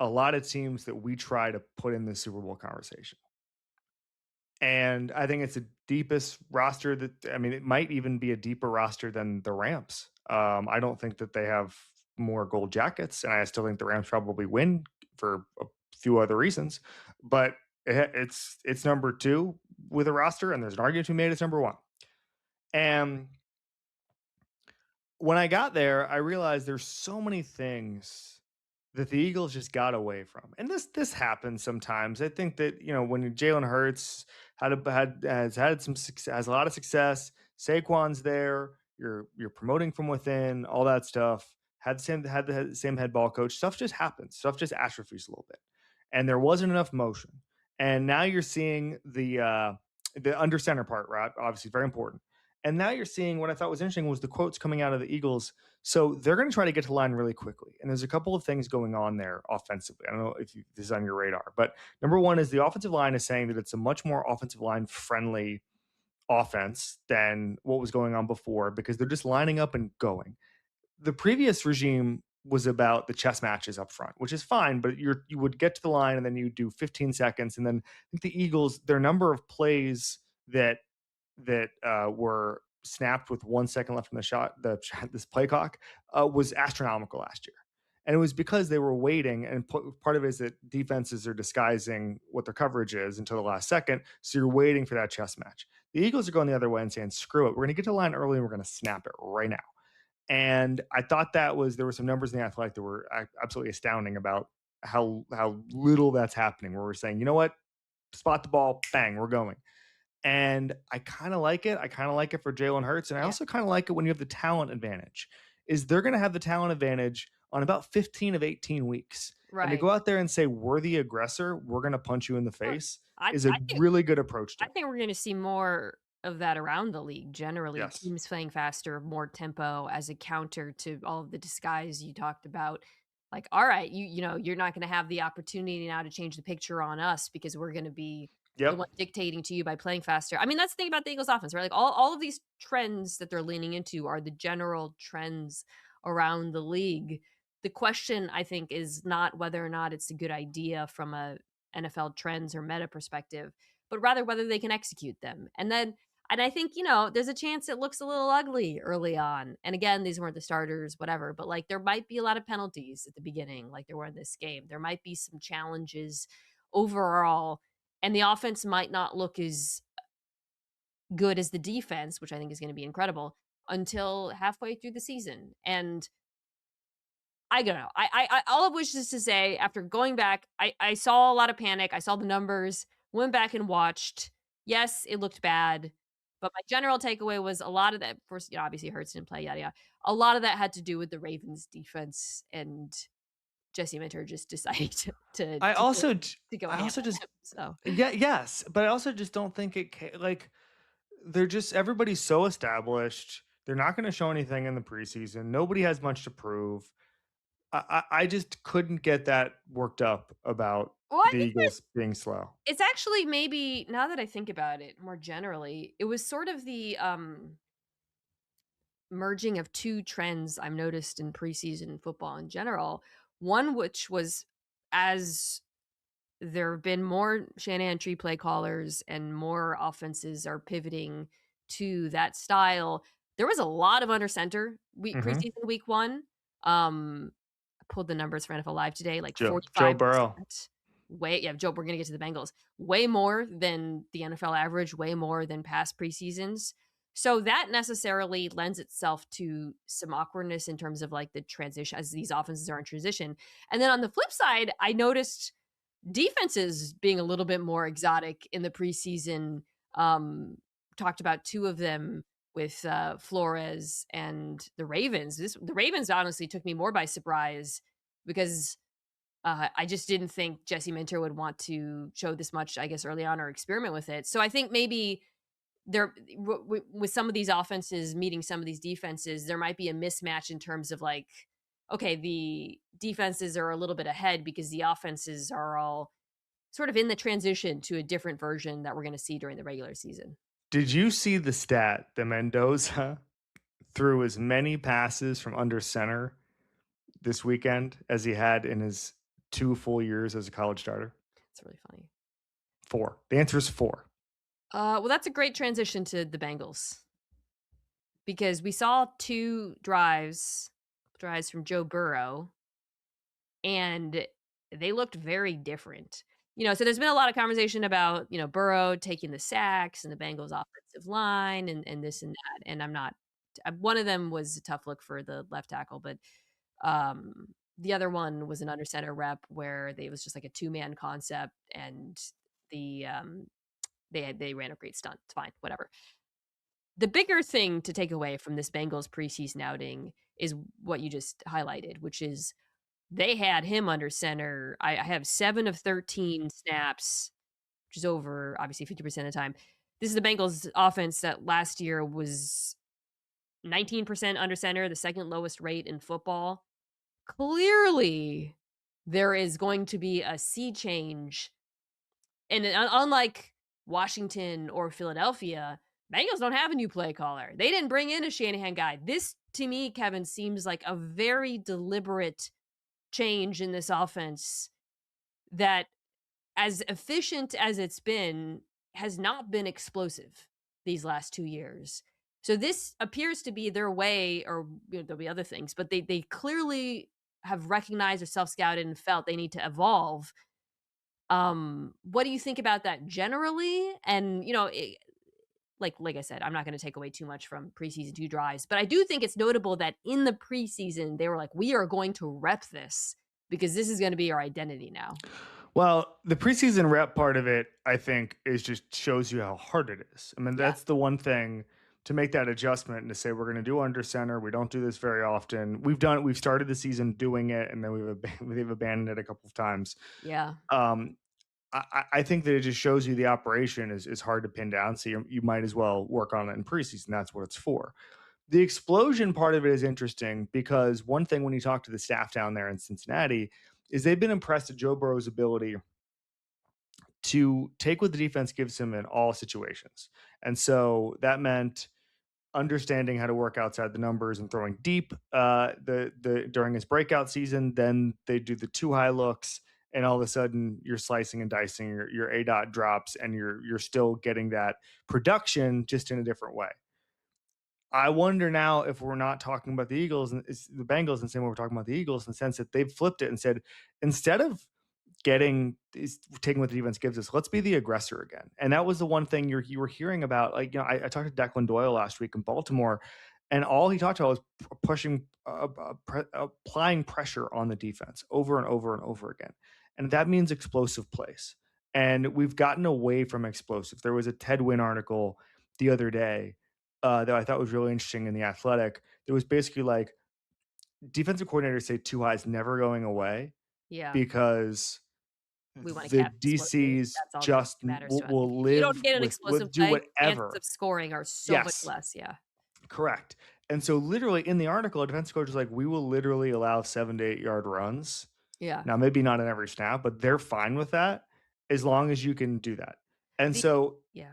a lot of teams that we try to put in the Super Bowl conversation. And I think it's the deepest roster it might even be a deeper roster than the Rams. I don't think that they have more gold jackets, and I still think the Rams probably win for a few other reasons. But it's number two with a roster, and there's an argument to be made it's number one. And when I got there, I realized there's so many things that the Eagles just got away from. And this happens sometimes. I think that, when Jalen Hurts has had some success, has a lot of success, Saquon's there, you're promoting from within, all that stuff. Had the same head ball coach. Stuff just happens. Stuff just atrophies a little bit. And there wasn't enough motion. And now you're seeing the under center part, right? Obviously very important. And now you're seeing what I thought was interesting was the quotes coming out of the Eagles. So they're going to try to get to the line really quickly. And there's a couple of things going on there offensively. I don't know if this is on your radar, but number one is the offensive line is saying that it's a much more offensive line friendly offense than what was going on before because they're just lining up and going. The previous regime was about the chess matches up front, which is fine, but you would get to the line and then you do 15 seconds. And then I think the Eagles, their number of plays that were snapped with 1 second left in the shot, this play clock, was astronomical last year. And it was because they were waiting, and part of it is that defenses are disguising what their coverage is until the last second, so you're waiting for that chess match. The Eagles are going the other way and saying, screw it, we're going to get to the line early and we're going to snap it right now. And I thought there were some numbers in the Athletic that were absolutely astounding about how little that's happening, where we're saying, you know what, spot the ball, bang, we're going. And I kinda like it. I kinda like it for Jalen Hurts, and I Yeah, also kinda like it when you have the talent advantage, is they're gonna have the talent advantage on about 15 of 18 weeks. And to right. go out there and say, "We're the aggressor, we're gonna punch you in the Well, face," I is a I think really good approach to I it. think we're gonna see more of that around the league generally, Yes. teams playing faster, more tempo as a counter to all of the disguise you talked about. Like, all right, you're not gonna have the opportunity now to change the picture on us because we're gonna be the Yep. one dictating to you by playing faster. I mean, that's the thing about the Eagles offense, right? Like all of these trends that they're leaning into are the general trends around the league. The question I think is not whether or not it's a good idea from a NFL trends or meta perspective, but rather whether they can execute them. And I think, there's a chance it looks a little ugly early on. And again, these weren't the starters, whatever, but like there might be a lot of penalties at the beginning, like there were in this game. There might be some challenges overall, and the offense might not look as good as the defense, which I think is going to be incredible, until halfway through the season. And I don't know. I all of which is to say, after going back, I saw a lot of panic. I saw the numbers, went back and watched. Yes, it looked bad, but my general takeaway was a lot of that. First, obviously Hurts didn't play, yada yada. A lot of that had to do with the Ravens defense and Jesse Minter just deciding to I to go also to go I ham also on just him. So yeah, yes, but I also just don't think like, they're just everybody's so established. They're not gonna show anything in the preseason. Nobody has much to prove. I just couldn't get that worked up about well, I the think Eagles being slow. it's actually maybe now that I think about it more generally, it was sort of the merging of 2 trends I've noticed in preseason football in general. One which was as there have been more Shanahan tree play callers and more offenses are pivoting to that style. There was a lot of under center week Mhm. preseason week 1. I pulled the numbers for NFL Live today, like Joe Burrow. 45%. Way yeah, Joe, we're gonna get to the Bengals. Way more than the NFL average, way more than past preseasons. So that necessarily lends itself to some awkwardness in terms of like the transition as these offenses are in transition. And then on the flip side, I noticed defenses being a little bit more exotic in the preseason. Um, Talked about 2 of them with, Flores and the Ravens. The Ravens honestly took me more by surprise because, I just didn't think Jesse Minter would want to show this much, I guess, early on or experiment with it. So I think maybe there with some of these offenses meeting some of these defenses, there might be a mismatch in terms of like, okay, the defenses are a little bit ahead because the offenses are all sort of in the transition to a different version that we're gonna see during the regular season. Did you see the stat that Mendoza threw as many passes from under center this weekend as he had in his 2 full years as a college starter? It's really funny. 4. The answer is 4. Well, that's a great transition to the Bengals because we saw 2 drives from Joe Burrow, and they looked very different. So there's been a lot of conversation about, Burrow taking the sacks and the Bengals offensive line and this and that, and I'm not one of them was a tough look for the left tackle, but, the other one was an under center rep where they it was just like a two-man concept and the, they ran a great stunt. It's fine, whatever. The bigger thing to take away from this Bengals preseason outing is what you just highlighted, which is they had him under center. I have 7 of 13 snaps, which is over obviously 50% of the time. This is the Bengals offense that last year was 19% under center, the second lowest rate in football. Clearly, there is going to be a sea change, and unlike Washington or Philadelphia, Bengals don't have a new play caller. They didn't bring in a Shanahan guy. This, to me, Kevin, seems like a very deliberate change in this offense that, as efficient as it's been, has not been explosive these last 2 years. So this appears to be their way, or there'll be other things, but they clearly have recognized or self-scouted and felt they need to evolve. What do you think about that generally? And, like I said, I'm not gonna take away too much from preseason 2 drives, but I do think it's notable that in the preseason, they were like, "We are going to rep this because this is gonna be our identity now." Well, the preseason rep part of it, I think, is just shows you how hard it is. I mean, Yeah. that's the one thing to make that adjustment and to say we're going to do under center. We don't do this very often. We've started the season doing it, and then we've abandoned it a couple of times. Yeah. Um, I think that it just shows you the operation is hard to pin down. So you might as well work on it in preseason. That's what it's for. The explosion part of it is interesting because one thing when you talk to the staff down there in Cincinnati is they've been impressed at Joe Burrow's ability to take what the defense gives him in all situations. And so that meant understanding how to work outside the numbers and throwing deep the during his breakout season. Then they do the two high looks, and all of a sudden you're slicing and dicing your A dot drops, and you're still getting that production just in a different way. I wonder now if we're not talking about the Eagles and it's the Bengals and the same way we're talking about the Eagles in the sense that they've flipped it and said instead of getting is taking what the defense gives us. Let's be the aggressor again. And that was the one thing you were hearing about. Like, I talked to Declan Doyle last week in Baltimore, and all he talked about was pushing, applying pressure on the defense over and over and over again. And that means explosive plays. And we've gotten away from explosive. There was a Ted Wynn article the other day that I thought was really interesting in The Athletic. It was basically like defensive coordinators say two highs never going away Yeah. because We wanna the cap explosive. DCs That's all that just matters to us. will If you live don't get an with explosive do play, chances whatever. of scoring are so much Yes, less, yeah. correct. And so literally in the article, a defensive coach is like, we will literally allow 7 to 8 yard runs. Yeah. Now, maybe not in every snap, but they're fine with that as long as you can do that. And The so yeah.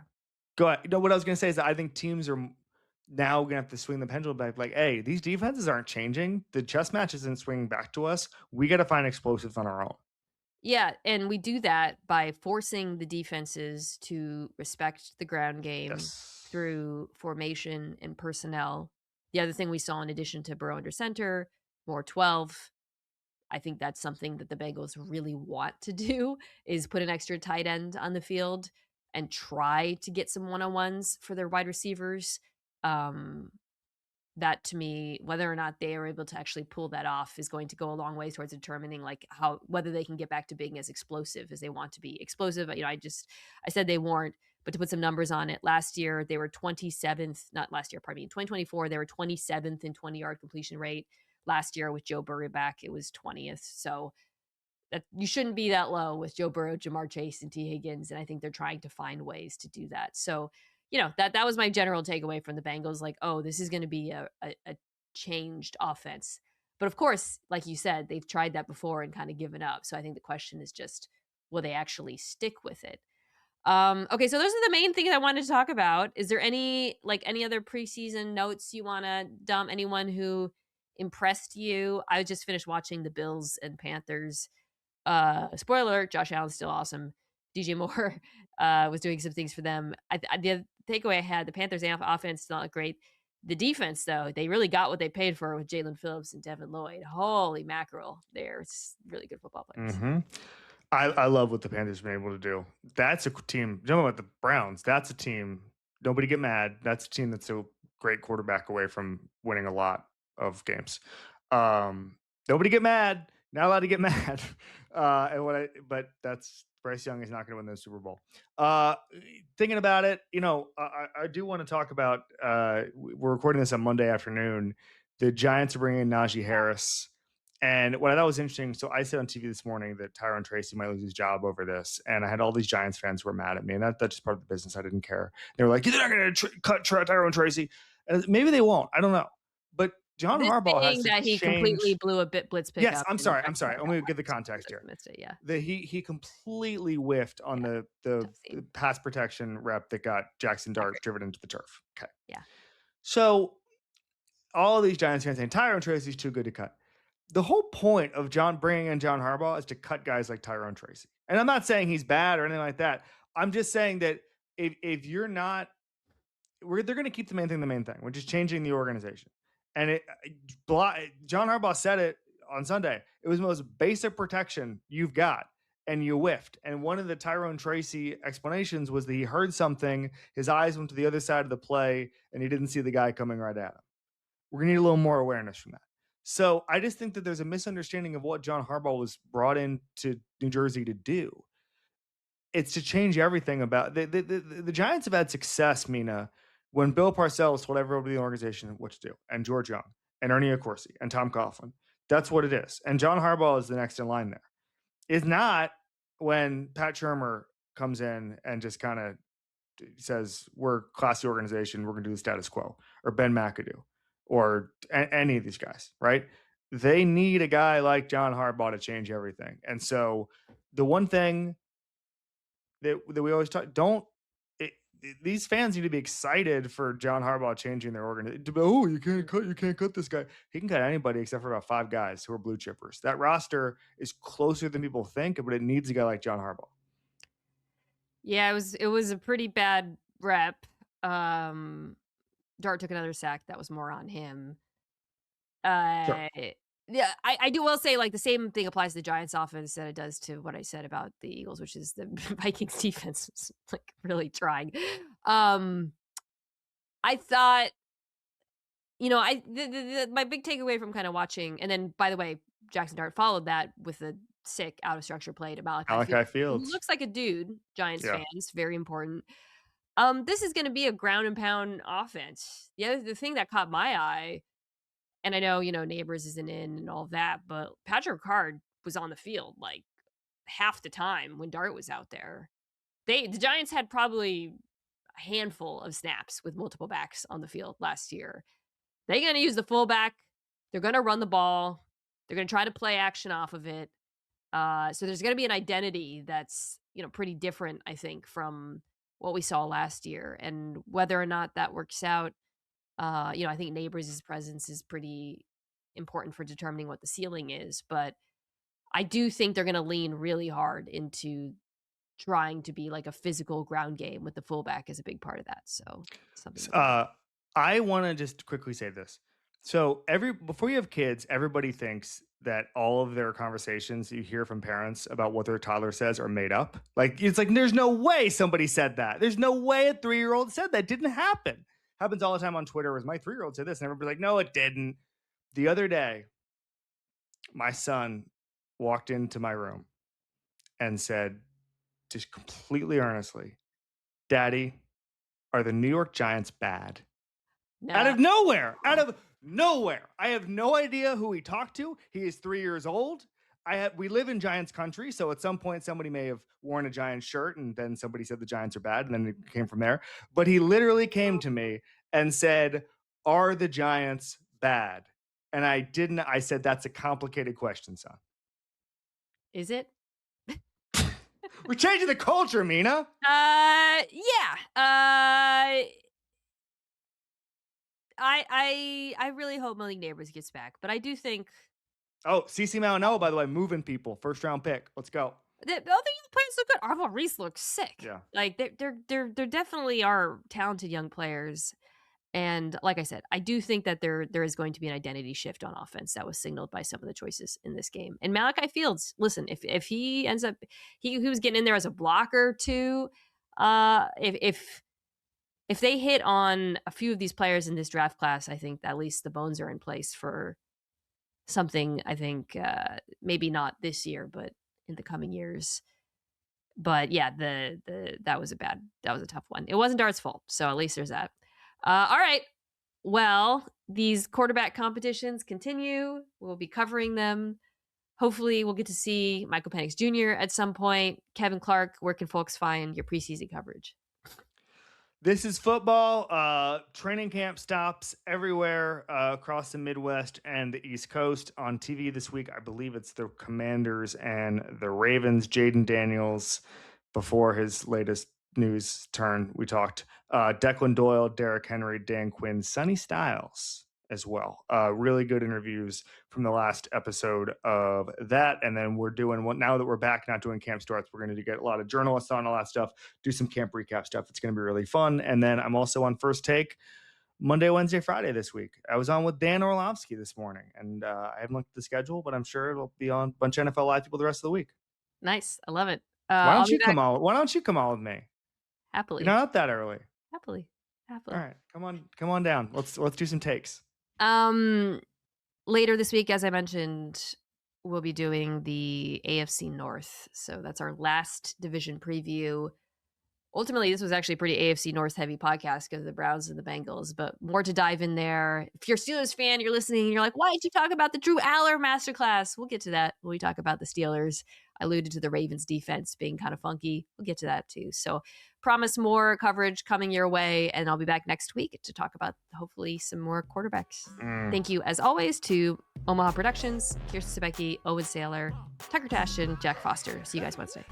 go ahead. What I was gonna say is that I think teams are now gonna have to swing the pendulum back, like, hey, these defenses aren't changing. The chess match isn't swinging back to us. We got to find explosives on our own. Yeah, and we do that by forcing the defenses to respect the ground game Yes. through formation and personnel. The other thing we saw in addition to Burrow under center, more 12. I think that's something that the Bengals really want to do is put an extra tight end on the field and try to get some one-on-ones for their wide receivers. Um, that to me, whether or not they are able to actually pull that off is going to go a long way towards determining like how whether they can get back to being as explosive as they want to be. Explosive, I said they weren't, but to put some numbers on it, last year they were 27th, not last year, pardon me, in 2024, they were 27th in 20-yard completion rate. Last year with Joe Burrow back, it was 20th. So that you shouldn't be that low with Joe Burrow, Jamar Chase, and T. Higgins, and I think they're trying to find ways to do that. So, that was my general takeaway from the Bengals. Like, oh, this is going to be a changed offense. But of course, like you said, they've tried that before and kind of given up. So I think the question is just, will they actually stick with it? Okay, so those are the main things I wanted to talk about. Is there any other preseason notes you want to dump? Anyone who impressed you? I just finished watching the Bills and Panthers. Spoiler alert, Josh Allen's still awesome. DJ Moore was doing some things for them. The takeaway I had, the Panthers offense still not great. The defense, though, they really got what they paid for with Jalen Phillips and Devin Lloyd. Holy mackerel. They're really good football players. Mm-hmm. I love what the Panthers have been able to do. That's a team. You know about the Browns? That's a team. Nobody get mad. That's a team that's a great quarterback away from winning a lot of games. Nobody get mad. Not allowed to get mad. But that's Bryce Young is not going to win the Super Bowl. Thinking about it, I do want to talk about. We're recording this on Monday afternoon. The Giants are bringing in Najee Harris. And what I thought was interesting, so I said on TV this morning that Tyron Tracy might lose his job over this, and I had all these Giants fans who were mad at me, and that's just part of the business. I didn't care. They were like, "You're not going to cut Tyron Tracy," and maybe they won't. I don't know, but John This Harbaugh has being to that he completely change. blew a bit blitz Yes, pickup I'm and sorry. I'm got sorry. caught Let out me wide, give the so context here. missed it, yeah. That he completely whiffed on Yeah, the tough scene. pass protection rep that got Jackson I Dart agree. driven into the turf. Okay, Yeah. so all of these Giants fans saying Tyron Tracy's too good to cut. The whole point of bringing in John Harbaugh is to cut guys like Tyrone Tracy. And I'm not saying he's bad or anything like that. I'm just saying that if you're not, they're going to keep the main thing, which is changing the organization. And John Harbaugh said it on Sunday. It was the most basic protection you've got, and you whiffed. And one of the Tyrone Tracy explanations was that he heard something, his eyes went to the other side of the play, and he didn't see the guy coming right at him. We're going to need a little more awareness from that. So I just think that there's a misunderstanding of what John Harbaugh was brought into New Jersey to do. It's to change everything about the Giants have had success, Mina, when Bill Parcells told everybody in the organization what to do, and George Young, and Ernie Accorsi, and Tom Coughlin. That's what it is. And John Harbaugh is the next in line there. It's not when Pat Shermer comes in and just kind of says, we're a classy organization, we're going to do the status quo, or Ben McAdoo, or any of these guys, right? They need a guy like John Harbaugh to change everything. And so the one thing that we always talk, these fans need to be excited for John Harbaugh changing their organization. Oh, you can't cut this guy. He can cut anybody except for about 5 guys who are blue chippers. That roster is closer than people think, but it needs a guy like John Harbaugh. Yeah, it was a pretty bad rep. Dart took another sack. That was more on him. Sure. Uh, yeah, I do will say, like, the same thing applies to the Giants offense that it does to what I said about the Eagles, which is the Vikings defense was, like, really trying. Um, I thought, I my big takeaway from kinda watching, and then, by the way, Jackson Dart followed that with a sick out of structure play to Malachi Field, Malachi who Fields. looks like a dude, Giants Yeah. fans, very important. This is gonna be a ground and pound offense. The thing that caught my eye, and I know, Neighbors isn't in and all of that, but Patrick Ricard was on the field, like, half the time when Dart was out there. The Giants had probably a handful of snaps with multiple backs on the field last year. They're gonna use the fullback, they're gonna run the ball, they're gonna try to play action off of it. So there's gonna be an identity that's, pretty different, I think, from what we saw last year, and whether or not that works out, I think Neighbors' presence is pretty important for determining what the ceiling is, but I do think they're gonna lean really hard into trying to be like a physical ground game with the fullback as a big part of that, so something to think about. Uh, I want to just quickly say this. So every before you have kids, everybody thinks that all of their conversations you hear from parents about what their toddler says are made up. Like it's like there's no way somebody said that. There's no way a 3-year-old said that. It didn't happen. Happens all the time on Twitter. Was my 3-year-old said this, and everybody's like, no, it didn't. The other day, my son walked into my room and said, just completely earnestly, "Daddy, are the New York Giants bad?" Out Nah. of nowhere, out of nowhere. I have no idea who he talked to. He is 3 years old. We live in Giants country, so at some point somebody may have worn a Giants shirt and then somebody said the Giants are bad and then it came from there. But he literally came to me and said, "Are the Giants bad?" And I said that's a complicated question, son. Is it? We're changing the culture, Mina. Yeah, I really hope Malik Neighbors gets back, but I do think Oh, CC Malinello, by the way, moving people. First round pick. Let's go. the other players look good. Arvil Reese looks sick. Yeah. Like, there definitely are talented young players. And like I said, I do think that there is going to be an identity shift on offense that was signaled by some of the choices in this game. And Malachi Fields, listen, if he ends up he was getting in there as a blocker too. If they hit on a few of these players in this draft class, I think at least the bones are in place for something. I think maybe not this year, but in the coming years. But yeah, the that was a tough one. It wasn't Dart's fault, so at least there's that. All right. Well, these quarterback competitions continue. We'll be covering them. Hopefully, we'll get to see Michael Penix Jr. at some point. Kevin Clark, where can folks find your preseason coverage? This is football. Training camp stops everywhere across the Midwest and the East Coast. On TV this week, I believe it's the Commanders and the Ravens. Jaden Daniels, before his latest news turn, we talked. Declan Doyle, Derrick Henry, Dan Quinn, Sonny Styles as well. Really good interviews from the last episode of that. And then we're doing what now that we're back, not doing camp starts, we're going to get a lot of journalists on all that stuff, do some camp recap stuff. It's going to be really fun. And then I'm also on First Take Monday, Wednesday, Friday this week. I was on with Dan Orlovsky this morning, and I haven't looked at the schedule, but I'm sure it'll be on a bunch of NFL Live people the rest of the week. Nice. I love it. Why I'll don't be you back come on? Why don't you come on with me? You're happily. not up that early. Happily. All Happily. right, come on down. Let's do some takes. Um, later this week, as I mentioned, we'll be doing the AFC North. So that's our last division preview. Ultimately, this was actually a pretty AFC North heavy podcast because of the Browns and the Bengals, but more to dive in there. If you're a Steelers fan, you're listening, and you're like, why did you talk about the Drew Aller masterclass? We'll get to that when we talk about the Steelers. I alluded to the Ravens defense being kind of funky. We'll get to that too. So promise more coverage coming your way, and I'll be back next week to talk about hopefully some more quarterbacks. Thank you, as always, to Omaha Productions, Kirsten Sebecki, Owen Saylor, Tucker Tash, and Jack Foster. See you guys Wednesday.